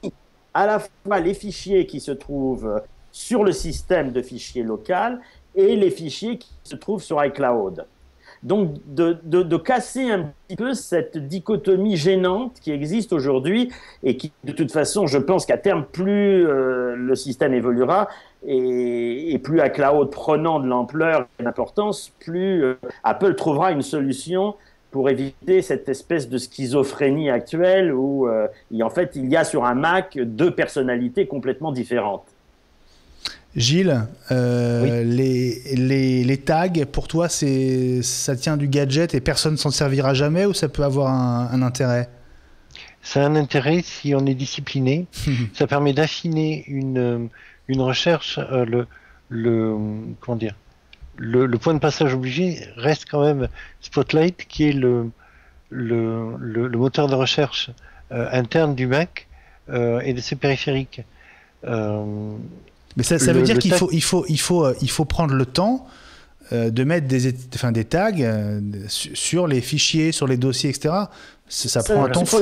à la fois les fichiers qui se trouvent sur le système de fichiers local et les fichiers qui se trouvent sur iCloud. Donc, de casser un petit peu cette dichotomie gênante qui existe aujourd'hui et qui, de toute façon, je pense qu'à terme, plus le système évoluera et plus iCloud prenant de l'ampleur et de l'importance, plus Apple trouvera une solution pour éviter cette espèce de schizophrénie actuelle où, en fait, il y a sur un Mac deux personnalités complètement différentes. Gilles, les tags, pour toi, ça tient du gadget et personne ne s'en servira jamais ou ça peut avoir un intérêt ? Ça a un intérêt si on est discipliné. Ça permet d'affiner une recherche, comment dire, le point de passage obligé reste quand même Spotlight, qui est le moteur de recherche interne du Mac et de ses périphériques. Mais ça veut dire qu'il faut prendre le temps de mettre des tags sur les fichiers, sur les dossiers, etc. Ça prend un temps fou.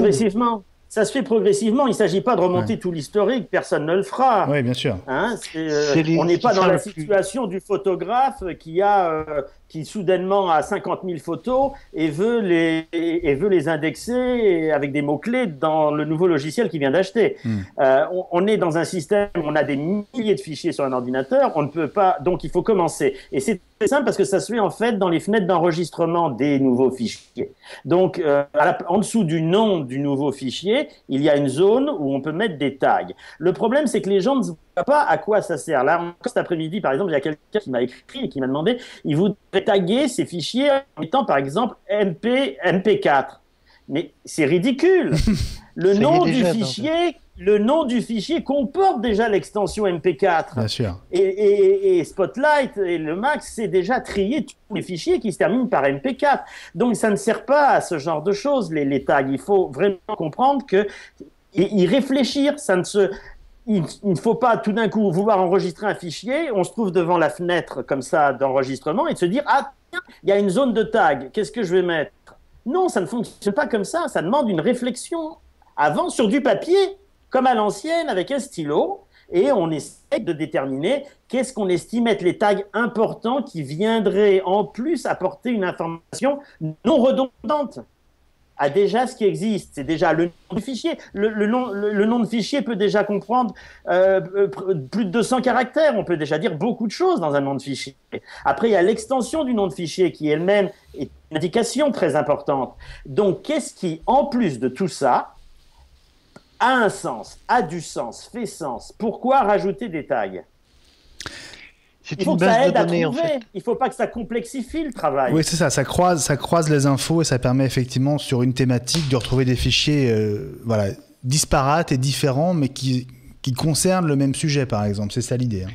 Ça se fait progressivement. Il ne s'agit pas de remonter tout l'historique. Personne ne le fera. Oui, bien sûr. Hein, on n'est pas dans la situation du photographe qui soudainement a 50 000 photos et veut les indexer avec des mots-clés dans le nouveau logiciel qu'il vient d'acheter. On est dans un système où on a des milliers de fichiers sur un ordinateur. On ne peut pas. Donc, il faut commencer. Et c'est très simple parce que ça se fait en fait dans les fenêtres d'enregistrement des nouveaux fichiers. Donc, en dessous du nom du nouveau fichier, il y a une zone où on peut mettre des tags. Le problème, c'est que les gens ne voient pas à quoi ça sert. Là, cet après-midi, par exemple, il y a quelqu'un qui m'a écrit et qui m'a demandé, il voudrait taguer ces fichiers en mettant, par exemple, MP4. Mais c'est ridicule. Le nom du fichier comporte déjà l'extension MP4. Bien sûr. Et Spotlight et le Mac, c'est déjà trié tous les fichiers qui se terminent par MP4. Donc, ça ne sert pas à ce genre de choses, les tags. Il faut vraiment comprendre y réfléchir. Il ne faut pas tout d'un coup vouloir enregistrer un fichier, on se trouve devant la fenêtre comme ça d'enregistrement et de se dire « Ah, tiens, il y a une zone de tag, qu'est-ce que je vais mettre ?» Non, ça ne fonctionne pas comme ça demande une réflexion avant sur du papier, comme à l'ancienne avec un stylo, et on essaie de déterminer qu'est-ce qu'on estime être les tags importants qui viendraient en plus apporter une information non redondante à déjà ce qui existe. C'est déjà le nom du fichier. Le nom de fichier peut déjà comprendre plus de 200 caractères. On peut déjà dire beaucoup de choses dans un nom de fichier. Après, il y a l'extension du nom de fichier qui elle-même est une indication très importante. Donc, qu'est-ce qui, en plus de tout ça, a un sens, a du sens, fait sens? Pourquoi rajouter des tags? Il faut que ça aide à trouver. En fait. Il ne faut pas que ça complexifie le travail. Oui, c'est ça. Ça croise les infos et ça permet effectivement, sur une thématique, de retrouver des fichiers disparates et différents, mais qui concernent le même sujet, par exemple. C'est ça l'idée.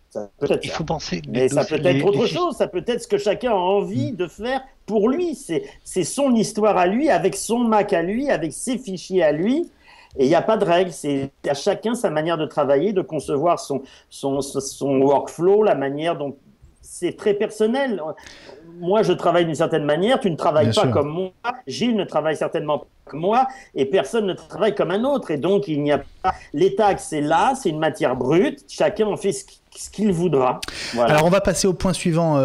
Ça peut être Il faut penser. Mais ça peut être autre chose. Ça peut être ce que chacun a envie de faire pour lui. C'est son histoire à lui, avec son Mac à lui, avec ses fichiers à lui. Et il n'y a pas de règle, c'est à chacun sa manière de travailler, de concevoir son workflow, la manière dont c'est très personnel. Moi, je travaille d'une certaine manière, tu ne travailles pas comme moi, Gilles ne travaille certainement pas comme moi, et personne ne travaille comme un autre. Et donc, il n'y a pas... Les tags, c'est là, c'est une matière brute, chacun en fait ce qu'il voudra. Voilà. Alors, on va passer au point suivant,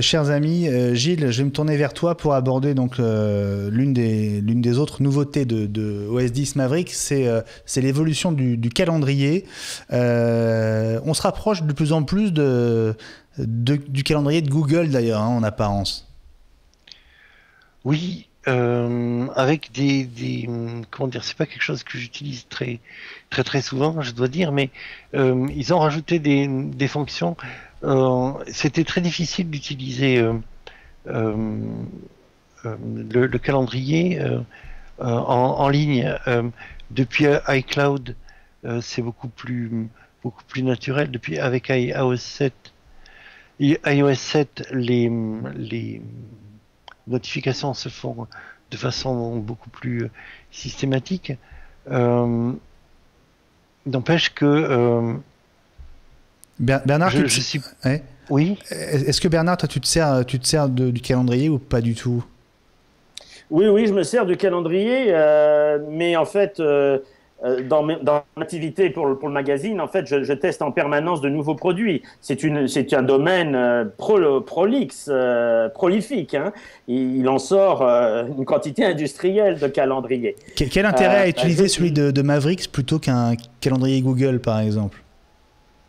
chers amis. Gilles, je vais me tourner vers toi pour aborder donc l'une des autres nouveautés de OS X Maverick, c'est l'évolution du calendrier. On se rapproche de plus en plus du calendrier de Google, d'ailleurs, en apparence. Oui, avec comment dire, c'est pas quelque chose que j'utilise très souvent, je dois dire, mais ils ont rajouté des fonctions. C'était très difficile d'utiliser le calendrier en ligne. Depuis iCloud, c'est beaucoup plus naturel. Depuis avec iOS 7, les notifications se font de façon beaucoup plus systématique. N'empêche que Bernard, ouais. Oui. Est-ce que Bernard, toi, tu te sers du calendrier ou pas du tout? Oui, je me sers du calendrier, mais en fait, dans mon activité pour le magazine, en fait, je teste en permanence de nouveaux produits. C'est un domaine prolifique. Hein. Il en sort une quantité industrielle de calendriers. Quel intérêt à utiliser celui de Mavericks plutôt qu'un calendrier Google, par exemple?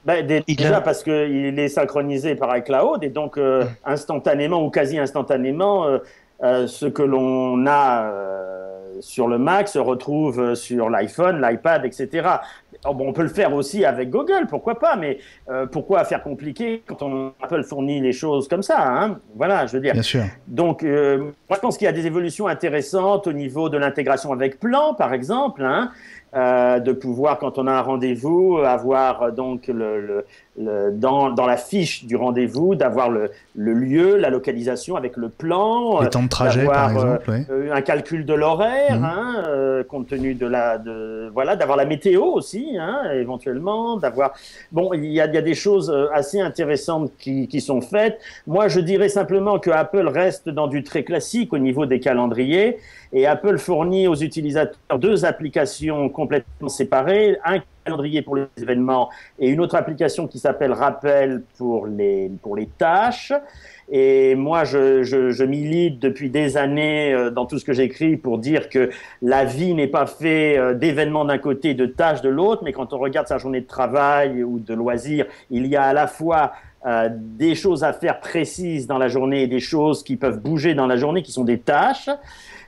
Déjà parce qu'il est synchronisé par iCloud et donc instantanément ou quasi instantanément, ce que l'on a sur le Mac se retrouve sur l'iPhone, l'iPad, etc. On peut le faire aussi avec Google, pourquoi pas, mais pourquoi faire compliqué quand Apple fournit les choses comme ça, hein? Voilà, je veux dire. Bien sûr. Donc, moi, je pense qu'il y a des évolutions intéressantes au niveau de l'intégration avec Plan, par exemple, hein. de pouvoir, quand on a un rendez-vous, avoir donc dans la fiche du rendez-vous, d'avoir le lieu, la localisation avec le plan, les temps de trajet par exemple, un calcul de l'horaire, compte tenu d'avoir la météo aussi, éventuellement, bon, il y a des choses assez intéressantes qui sont faites. Moi, je dirais simplement que Apple reste dans du très classique au niveau des calendriers, et Apple fournit aux utilisateurs 2 applications complètement séparées, un calendrier pour les événements et une autre application qui s'appelle Rappel pour les tâches. Et moi, je milite depuis des années dans tout ce que j'écris pour dire que la vie n'est pas faite d'événements d'un côté et de tâches de l'autre, mais quand on regarde sa journée de travail ou de loisirs, il y a à la fois des choses à faire précises dans la journée et des choses qui peuvent bouger dans la journée qui sont des tâches.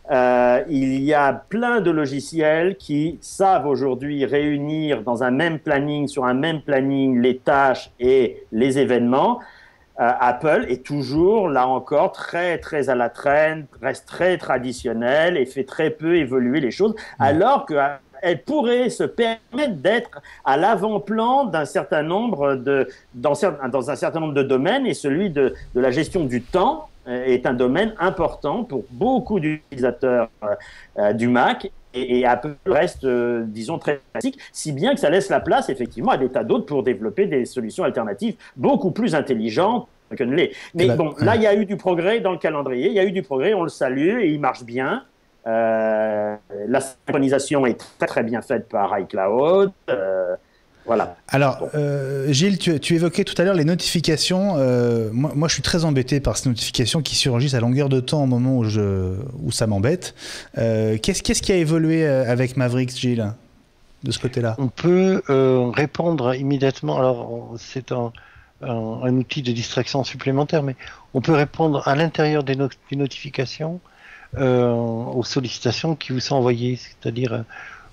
Il y a plein de logiciels qui savent aujourd'hui réunir dans un même planning, sur un même planning, les tâches et les événements. Apple est toujours, là encore, très, très à la traîne, reste très traditionnel et fait très peu évoluer les choses, alors qu'elle pourrait se permettre d'être à l'avant-plan d'un certain nombre dans un certain nombre de domaines, et celui de la gestion du temps est un domaine important pour beaucoup d'utilisateurs du Mac, et Apple reste, disons, très classique, si bien que ça laisse la place, effectivement, à des tas d'autres pour développer des solutions alternatives beaucoup plus intelligentes que ne l'est. Mais bon, là, il y a eu du progrès dans le calendrier, il y a eu du progrès, on le salue, et il marche bien. La synchronisation est très, très bien faite par iCloud. Voilà. Alors, Gilles, tu évoquais tout à l'heure les notifications. Moi, je suis très embêté par ces notifications qui surgissent à longueur de temps au moment où ça m'embête. Qu'est-ce qui a évolué avec Mavericks, Gilles, de ce côté-là? On peut répondre immédiatement. Alors, c'est un outil de distraction supplémentaire, mais on peut répondre à l'intérieur des notifications aux sollicitations qui vous sont envoyées, c'est-à-dire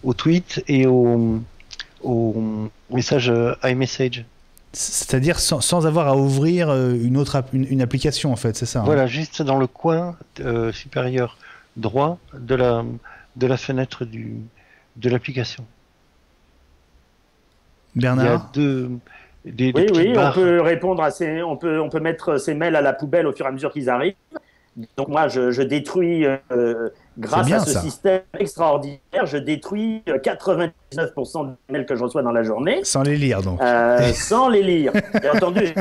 aux tweets et aux message iMessage. C'est-à-dire sans avoir à ouvrir une application, en fait, c'est ça? Voilà, juste dans le coin supérieur droit de la fenêtre de l'application. Bernard? Il y a oui, on peut répondre on peut mettre ces mails à la poubelle au fur et à mesure qu'ils arrivent. Donc moi, je détruis, grâce à ce système extraordinaire, je détruis 99% des mails que je reçois dans la journée. Sans les lire, donc. Sans les lire. Bien entendu,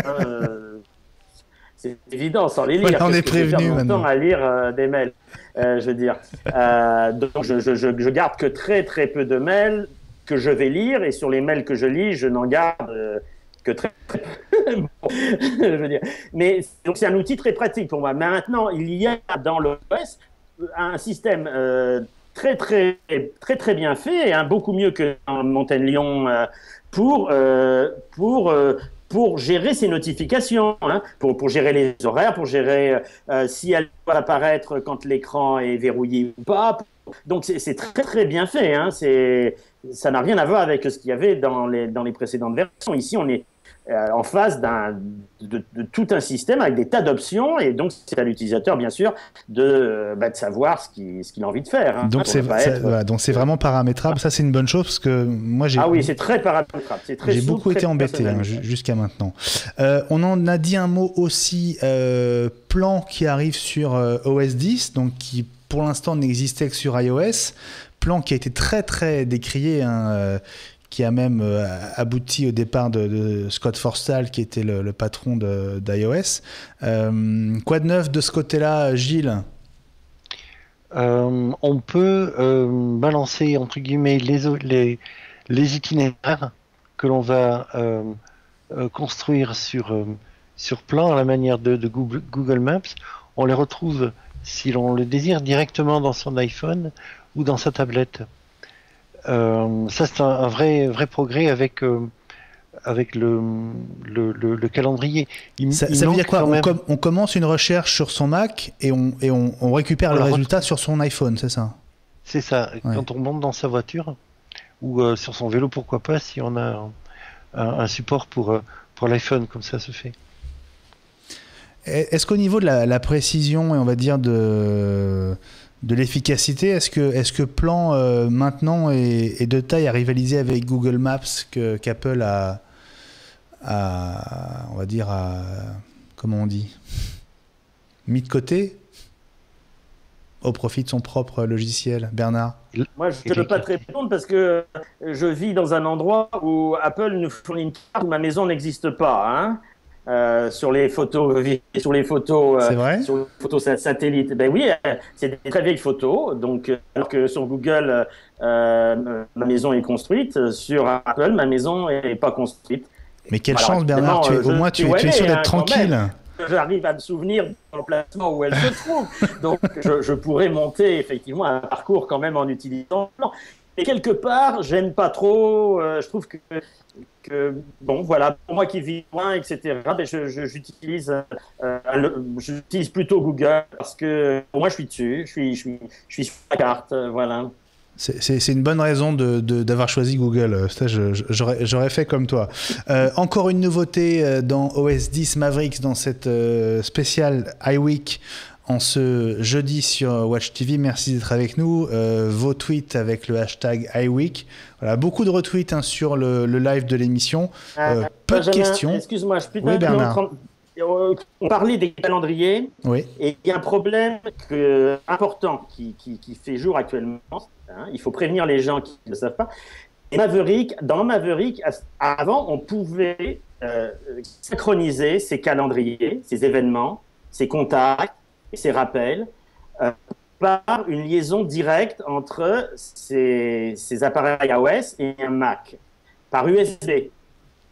c'est évident, sans les lire. Voilà, on est prévenu maintenant. Temps à lire des mails, je veux dire. Donc je garde que très très peu de mails que je vais lire, et sur les mails que je lis, je n'en garde que très bon, je veux dire. Mais donc c'est un outil très pratique pour moi. Mais maintenant, il y a dans l'OS un système très très très très bien fait, beaucoup mieux que dans Montaigne-Lyon, pour gérer ces notifications, pour gérer les horaires, pour gérer si elles doivent apparaître quand l'écran est verrouillé ou pas. Donc c'est très très bien fait. Ça n'a rien à voir avec ce qu'il y avait dans les précédentes versions. Ici, on est en face de tout un système avec des tas d'options, et donc c'est à l'utilisateur, bien sûr, de savoir ce qu'il a envie de faire. Donc c'est vraiment paramétrable. Ça, c'est une bonne chose, parce que moi Ah oui, c'est très paramétrable. J'ai beaucoup été embêté jusqu'à maintenant. On en a dit un mot aussi, Plan qui arrive sur OS X, donc qui pour l'instant n'existait que sur iOS. Plan qui a été très très décrié, qui a même abouti au départ de Scott Forstall, qui était le patron d'iOS. Quoi de neuf de ce côté-là, Gilles? On peut balancer, entre guillemets, les itinéraires que l'on va construire sur Plan à la manière de Google Maps. On les retrouve, si l'on le désire, directement dans son iPhone ou dans sa tablette. Ça, c'est un vrai progrès avec le calendrier. Ça veut dire quoi? On commence une recherche sur son Mac et on récupère le résultat sur son iPhone, c'est ça? C'est ça. Ouais. Quand on monte dans sa voiture ou sur son vélo, pourquoi pas, si on a un support pour l'iPhone, comme ça se fait. Est-ce qu'au niveau de la précision, et on va dire de l'efficacité. Est-ce que Plan maintenant est de taille à rivaliser avec Google Maps qu'Apple on va dire, comment on dit, mis de côté au profit de son propre logiciel, Bernard? Moi, je ne peux pas te répondre parce que je vis dans un endroit où Apple nous fournit une carte où ma maison n'existe pas. Hein. Sur les photos, sur les photos satellites. Ben oui, c'est des très vieilles photos. Donc, alors que sur Google, ma maison est construite, sur Apple, ma maison n'est pas construite. Mais quelle chance, Bernard, au moins tu es sûr d'être tranquille. J'arrive à me souvenir de l'emplacement où elle se trouve. Donc, je pourrais monter effectivement un parcours quand même en utilisant. Mais quelque part, j'aime pas trop. Je trouve que bon, voilà, pour moi qui vis loin, etc., ben j'utilise plutôt Google parce que pour moi, je suis dessus, je suis sur la carte, voilà. C'est une bonne raison d'avoir choisi Google. J'aurais fait comme toi. Encore une nouveauté dans OS X Mavericks, dans cette spéciale iWeek en ce jeudi sur Watch TV. Merci d'être avec nous. Vos tweets avec le hashtag iWeek. Voilà, beaucoup de retweets sur le live de l'émission. Peu de questions. Excuse-moi, oui, Bernard. On parlait des calendriers. Oui. Et il y a un problème important qui fait jour actuellement. Hein, il faut prévenir les gens qui ne le savent pas. Et dans Maverick, avant, on pouvait synchroniser ces calendriers, ces événements, ces contacts, ces rappels, par une liaison directe entre ces appareils iOS et un Mac, par USB,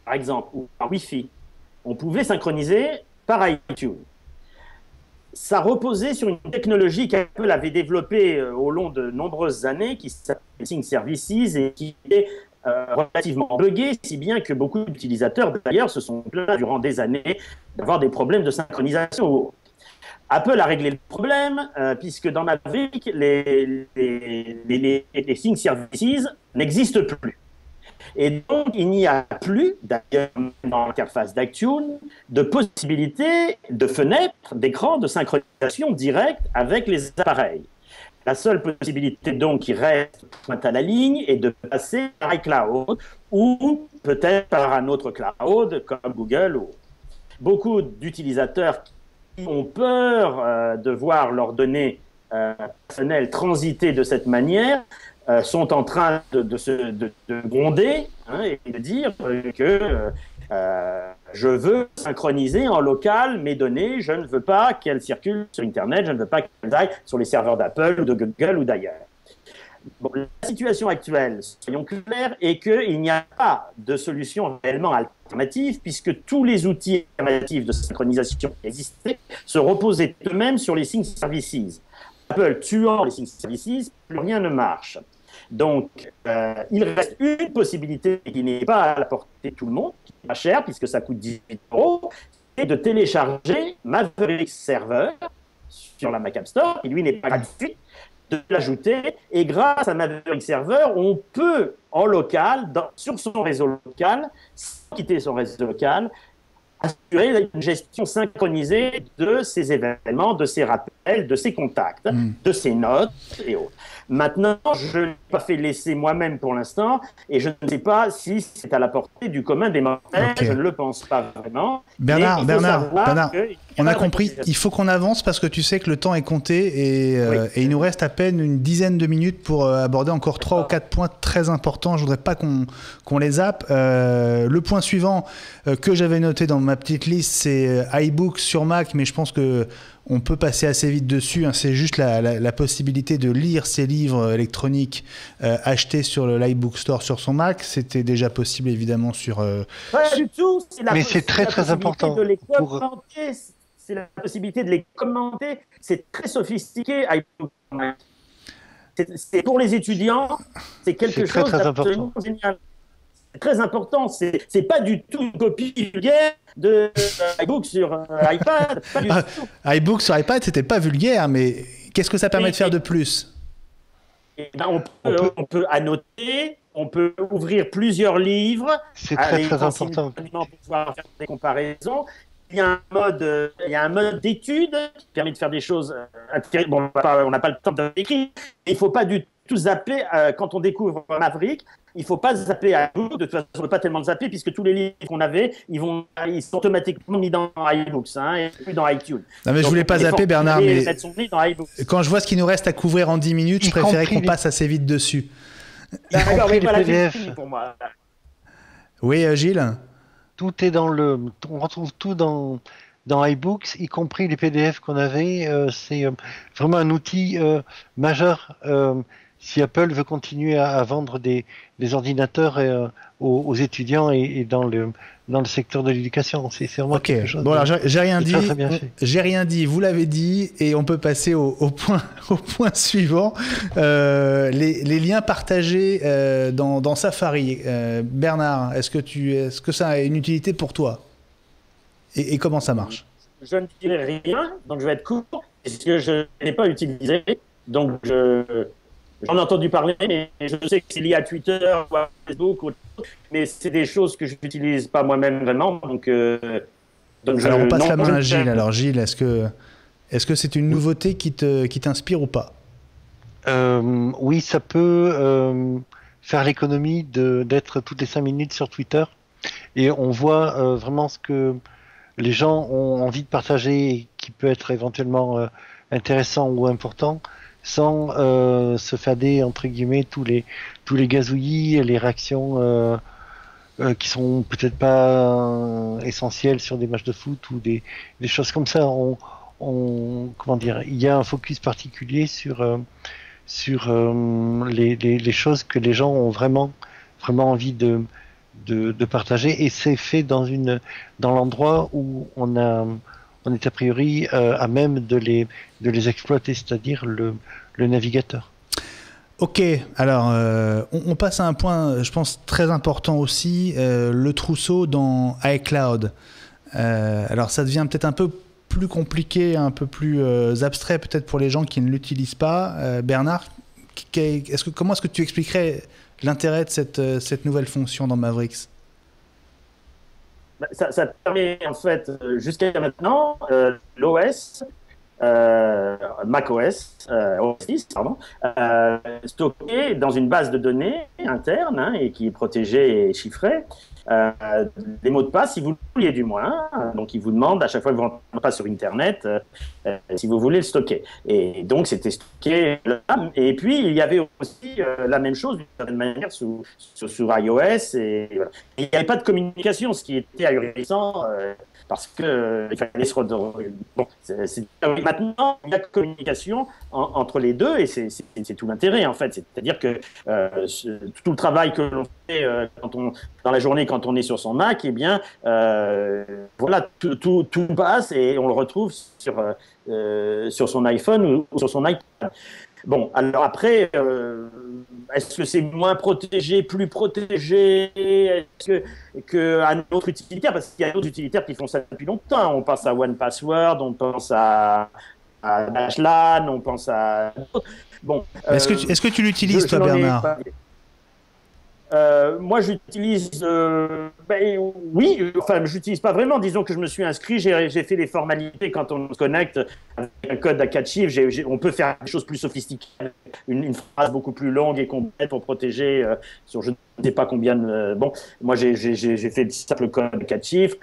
par exemple, ou par Wi-Fi. On pouvait synchroniser par iTunes. Ça reposait sur une technologie qu'Apple avait développée au long de nombreuses années, qui s'appelle Sync Services et qui est relativement buggée, si bien que beaucoup d'utilisateurs, d'ailleurs, se sont plaints durant des années d'avoir des problèmes de synchronisation. Apple a réglé le problème, puisque dans Maverick, les Sync Services n'existent plus. Et donc, il n'y a plus, d'ailleurs, dans l'interface d'iTunes, de possibilité de fenêtre, d'écran de synchronisation directe avec les appareils. La seule possibilité, donc, qui reste pointe à la ligne est de passer par iCloud ou peut-être par un autre cloud comme Google. Beaucoup d'utilisateurs qui ont peur de voir leurs données personnelles transiter de cette manière sont en train de gronder et de dire que je veux synchroniser en local mes données, je ne veux pas qu'elles circulent sur Internet, je ne veux pas qu'elles aillent sur les serveurs d'Apple ou de Google ou d'ailleurs. Bon, la situation actuelle, soyons clairs, est qu'il n'y a pas de solution réellement alternative puisque tous les outils alternatifs de synchronisation qui existaient se reposaient eux-mêmes sur les Sync Services. Apple tuant les Sync Services, plus rien ne marche. Donc, il reste une possibilité qui n'est pas à la portée de tout le monde, qui n'est pas chère puisque ça coûte 18 €, c'est de télécharger Maverick Server sur la Mac App Store, qui lui n'est pas gratuit, de l'ajouter. Et grâce à Maverick Server, on peut en local, sur son réseau local, sans quitter son réseau local, assurer une gestion synchronisée de ces événements, de ces rappels, de ces contacts, de ces notes et autres. Maintenant, je ne l'ai pas fait l'essai moi-même pour l'instant et je ne sais pas si c'est à la portée du commun des mortels. Okay. Je ne le pense pas vraiment. Bernard, on a compris. Il faut qu'on avance parce que tu sais que le temps est compté et il nous reste à peine une dizaine de minutes pour aborder encore 3 ou 4 points très importants. Je ne voudrais pas qu'on les zappe. Le point suivant que j'avais noté dans ma petite liste, c'est iBooks sur Mac, mais je pense que on peut passer assez vite dessus. C'est juste la possibilité de lire ses livres électroniques achetés sur l'iBook Store sur son Mac. C'était déjà possible évidemment sur... Pas du tout. Mais c'est très important. De les commenter. C'est la possibilité de les commenter. C'est très sophistiqué. C'est pour les étudiants. C'est quelque chose d'absolument génial. C'est très important. C'est pas du tout une copie vulgaire de iBook sur iPad. iBook sur iPad, c'était pas vulgaire, mais qu'est-ce que ça permet de faire de plus? On peut annoter, on peut ouvrir plusieurs livres. C'est très important. Pour pouvoir faire des comparaisons. il y a un mode d'étude qui permet de faire des choses intéressantes. Bon, on n'a pas le temps de l'écrire. Il ne faut pas du tout zapper quand on découvre Maverick. Il ne faut pas zapper à bout. De toute façon, on ne peut pas tellement zapper puisque tous les livres qu'on avait, ils sont automatiquement mis dans iBooks et plus dans iTunes. Non, mais je voulais pas zapper, Bernard, mais quand je vois ce qu'il nous reste à couvrir en 10 minutes, je préférais qu'on passe assez vite dessus. D'accord, oui, voilà, c'est fini pour moi. Oui, Gilles. Tout est on retrouve tout dans iBooks, y compris les PDF qu'on avait. C'est vraiment un outil majeur si Apple veut continuer à vendre des ordinateurs aux étudiants et dans le secteur de l'éducation. C'est vraiment quelque chose. Bon, alors j'ai rien dit. Très bien fait. J'ai rien dit. Vous l'avez dit, et on peut passer au point suivant. Les liens partagés dans Safari. Bernard, est-ce que ça a une utilité pour toi et comment ça marche? Je ne dirai rien, donc je vais être court, parce que je n'ai pas utilisé. Donc j'en ai entendu parler, mais je sais que c'est lié à Twitter ou à Facebook, mais c'est des choses que je n'utilise pas moi-même vraiment. Donc alors on passe la main à Gilles. Alors Gilles, est-ce que c'est une nouveauté qui t'inspire ou pas? Oui, ça peut faire l'économie d'être toutes les 5 minutes sur Twitter. Et on voit vraiment ce que les gens ont envie de partager et qui peut être éventuellement intéressant ou important, sans se fader entre guillemets tous les gazouillis et les réactions qui sont peut-être pas essentielles sur des matchs de foot ou des choses comme ça. Comment dire, il y a un focus particulier sur les choses que les gens ont vraiment envie de partager, et c'est fait dans l'endroit où on est a priori à même de les exploiter, c'est-à-dire le navigateur. Ok, alors on passe à un point, je pense, très important aussi, le trousseau dans iCloud. Alors ça devient peut-être un peu plus compliqué, un peu plus abstrait peut-être pour les gens qui ne l'utilisent pas. Bernard, comment est-ce que tu expliquerais l'intérêt de cette nouvelle fonction dans Mavericks? Ça permet en fait jusqu'à maintenant l'OS, macOS, OS 10, pardon, stocké dans une base de données interne et qui est protégée et chiffrée. Des mots de passe, si vous le vouliez du moins. Donc, il vous demande à chaque fois que vous rentrez pas sur Internet si vous voulez le stocker. Et donc, c'était stocké là. Et puis, il y avait aussi la même chose d'une certaine manière sur iOS. Et voilà. Il n'y avait pas de communication, ce qui était ahurissant. Parce qu'il fallait se redonner. Bon, maintenant, il y a communication entre les deux et c'est tout l'intérêt en fait. C'est-à-dire que tout le travail que l'on fait dans la journée quand on est sur son Mac, eh bien, voilà, tout passe et on le retrouve sur son iPhone ou sur son iPad. Bon, alors après, est-ce que c'est moins protégé, plus protégé qu'un autre utilitaire? Parce qu'il y a d'autres utilitaires qui font ça depuis longtemps. On pense à OnePassword, on pense à Dashlane, on pense à... Bon, est-ce que tu l'utilises, toi, Bernard? Moi, j'utilise... oui, enfin, je n'utilise pas vraiment. Disons que je me suis inscrit, j'ai fait les formalités quand on se connecte avec un code à 4 chiffres. On peut faire des choses plus sophistiquées, une phrase beaucoup plus longue et complète pour protéger sur je ne sais pas combien de... Bon, moi, j'ai fait le simple code à 4 chiffres.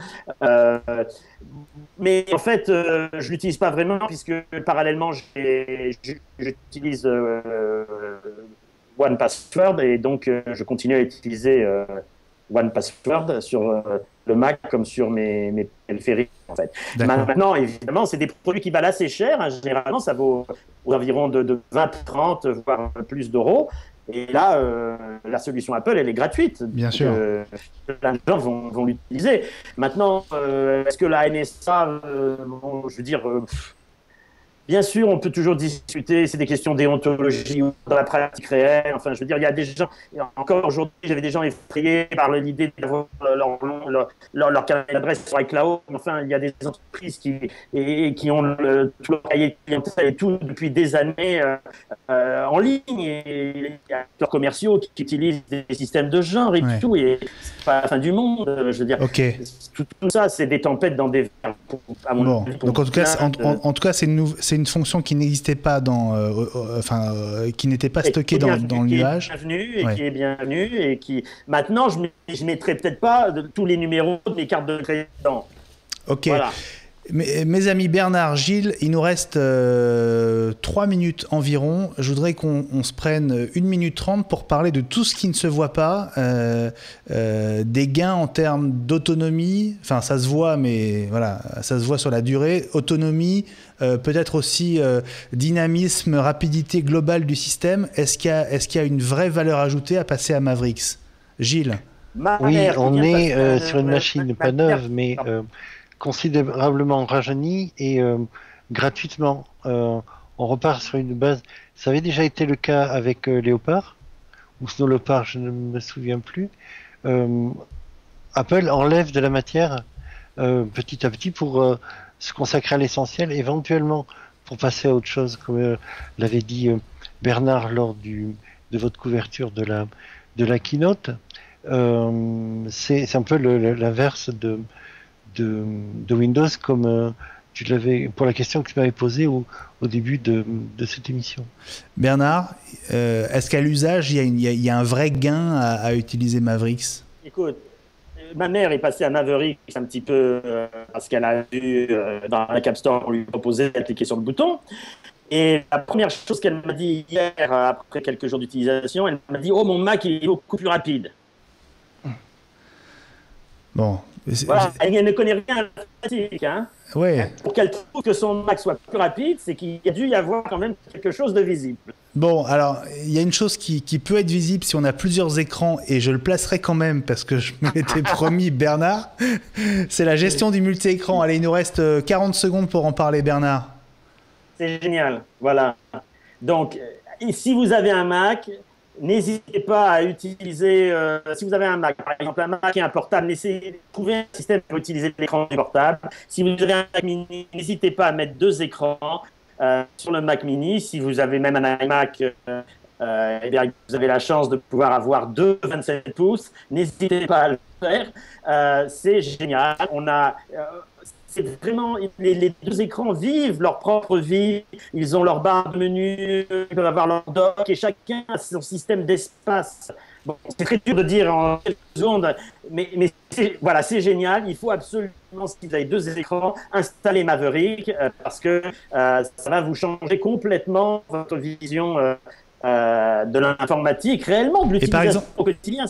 Mais en fait, je ne l'utilise pas vraiment puisque parallèlement, j'utilise... OnePassword et donc je continue à utiliser OnePassword sur le Mac comme sur mes périphériques en fait. Maintenant, évidemment, c'est des produits qui valent assez cher. Hein. Généralement, ça vaut environ de 20, 30, voire plus d'euros. Et là, la solution Apple, elle est gratuite. Bien sûr. Plein de gens vont l'utiliser. Maintenant, est-ce que la NSA, je veux dire... Bien sûr, on peut toujours discuter, c'est des questions de déontologie ou dans la pratique réelle. Enfin, je veux dire, il y a des gens, encore aujourd'hui, j'avais des gens effrayés par l'idée d'avoir leur carnet d'adresse sur iCloud. Enfin, il y a des entreprises qui ont tout leur cahier de clientèle et tout depuis des années en ligne. Et il y a des acteurs commerciaux qui utilisent des systèmes de genre et tout. Et c'est pas la fin du monde. Je veux dire, tout ça, c'est des tempêtes dans des verres. À mon avis, donc en tout cas, c'est une fonction qui n'existait pas qui n'était pas stockée dans le nuage. Qui est bienvenue et qui maintenant je mettrai peut-être pas tous les numéros de mes cartes de crédit dedans. Ok. Voilà. Mes amis Bernard, Gilles, il nous reste 3 minutes environ. Je voudrais qu'on se prenne 1 minute 30 pour parler de tout ce qui ne se voit pas, des gains en termes d'autonomie. Enfin, ça se voit, mais voilà, ça se voit sur la durée. Autonomie, peut-être aussi dynamisme, rapidité globale du système. Est-ce qu'il y a une vraie valeur ajoutée à passer à Mavericks? Gilles? Oui, on est sur une machine pas neuve, mais considérablement rajeunie et gratuitement. On repart sur une base. Ça avait déjà été le cas avec Léopard ou Snow Leopard, je ne me souviens plus. Apple enlève de la matière petit à petit pour se consacrer à l'essentiel, éventuellement pour passer à autre chose, comme l'avait dit Bernard lors de votre couverture de la keynote. C'est un peu l'inverse de Windows, comme tu l'avais pour la question que tu m'avais posée au début de cette émission. Bernard, est-ce qu'à l'usage, il y a un vrai gain à utiliser Mavericks? Écoute, ma mère est passée à Mavericks un petit peu parce qu'elle a vu dans la App Store, on lui proposait d'appliquer sur le bouton. Et la première chose qu'elle m'a dit hier, après quelques jours d'utilisation, elle m'a dit « Oh, mon Mac est beaucoup plus rapide ». Bon. Voilà, elle ne connaît rien à l'informatique. Hein. Ouais. Pour qu'elle trouve que son Mac soit plus rapide, c'est qu'il y a dû y avoir quand même quelque chose de visible. Bon, alors, il y a une chose qui peut être visible si on a plusieurs écrans, et je le placerai quand même parce que je me l'étais promis, Bernard, c'est la gestion du multi-écran. Allez, il nous reste 40 secondes pour en parler, Bernard. C'est génial, voilà. Donc, si vous avez un Mac, n'hésitez pas à utiliser, si vous avez un Mac, par exemple un Mac et un portable, essayez de trouver un système pour utiliser l'écran du portable. Si vous avez un Mac mini, n'hésitez pas à mettre 2 écrans sur le Mac mini. Si vous avez même un iMac, eh bien, vous avez la chance de pouvoir avoir 2 27 pouces, n'hésitez pas à le faire. C'est génial. C'est vraiment, les 2 écrans vivent leur propre vie, ils ont leur barre de menu, ils peuvent avoir leur dock et chacun a son système d'espace. Bon, c'est très dur de dire en quelques secondes, mais voilà, c'est génial. Il faut absolument, si vous avez 2 écrans, installer Maverick parce que ça va vous changer complètement votre vision de l'informatique, réellement, de l'utilisation au quotidien.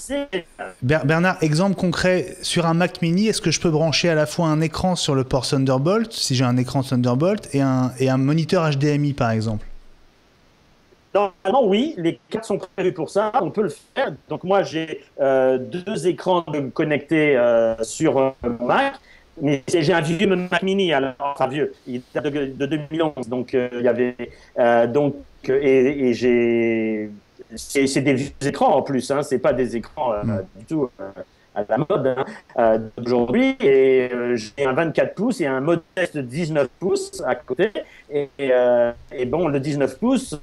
Bernard, exemple concret, sur un Mac mini, est-ce que je peux brancher à la fois un écran sur le port Thunderbolt, si j'ai un écran Thunderbolt, et un moniteur HDMI, par exemple? Normalement, oui, les cartes sont prévues pour ça, on peut le faire. Donc moi, j'ai 2 écrans connectés sur mon Mac, mais j'ai un vieux Mac mini, alors, enfin vieux, il date de 2011, donc il y avait... et c'est des vieux écrans en plus, hein, c'est pas des écrans du tout à la mode d'aujourd'hui. Et j'ai un 24 pouces et un modeste 19 pouces à côté. Et bon, le 19 pouces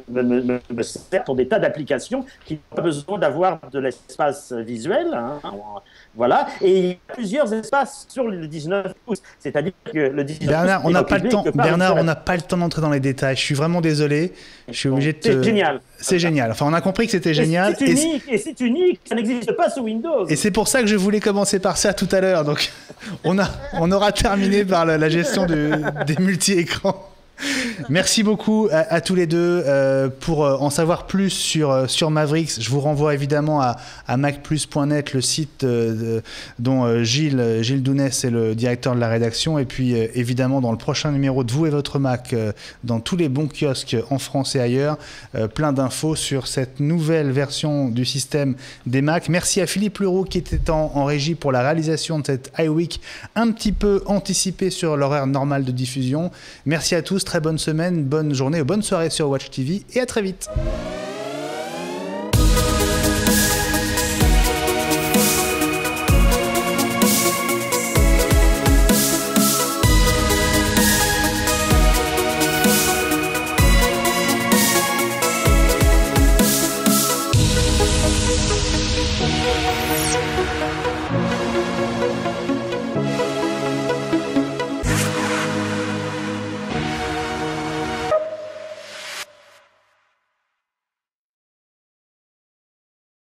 me sert pour des tas d'applications qui n'ont pas besoin d'avoir de l'espace visuel. Hein, voilà. Et il y a plusieurs espaces sur le 19 pouces. C'est-à-dire que le 19 Bernard, pouces. on n'a pas le temps. Bernard, on n'a pas le temps d'entrer dans les détails. Je suis vraiment désolé. Je suis obligé de te... C'est génial. C'est génial. Enfin, on a compris que c'était génial. C'est unique. Ça n'existe pas sous Windows. Et c'est pour ça que je voulais commencer par ça tout à l'heure. Donc, on aura terminé par la gestion des multi-écrans. Merci beaucoup à tous les deux. Pour en savoir plus sur Mavericks, je vous renvoie évidemment à macplus.net, le site dont Gilles Dounès est le directeur de la rédaction. Et puis évidemment dans le prochain numéro de Vous et votre Mac, dans tous les bons kiosques en France et ailleurs, plein d'infos sur cette nouvelle version du système des Mac. Merci à Philippe Leroux qui était en régie pour la réalisation de cette iWeek un petit peu anticipée sur l'horaire normal de diffusion. Merci à tous. très bonne semaine, bonne journée ou bonne soirée sur Watch TV et à très vite.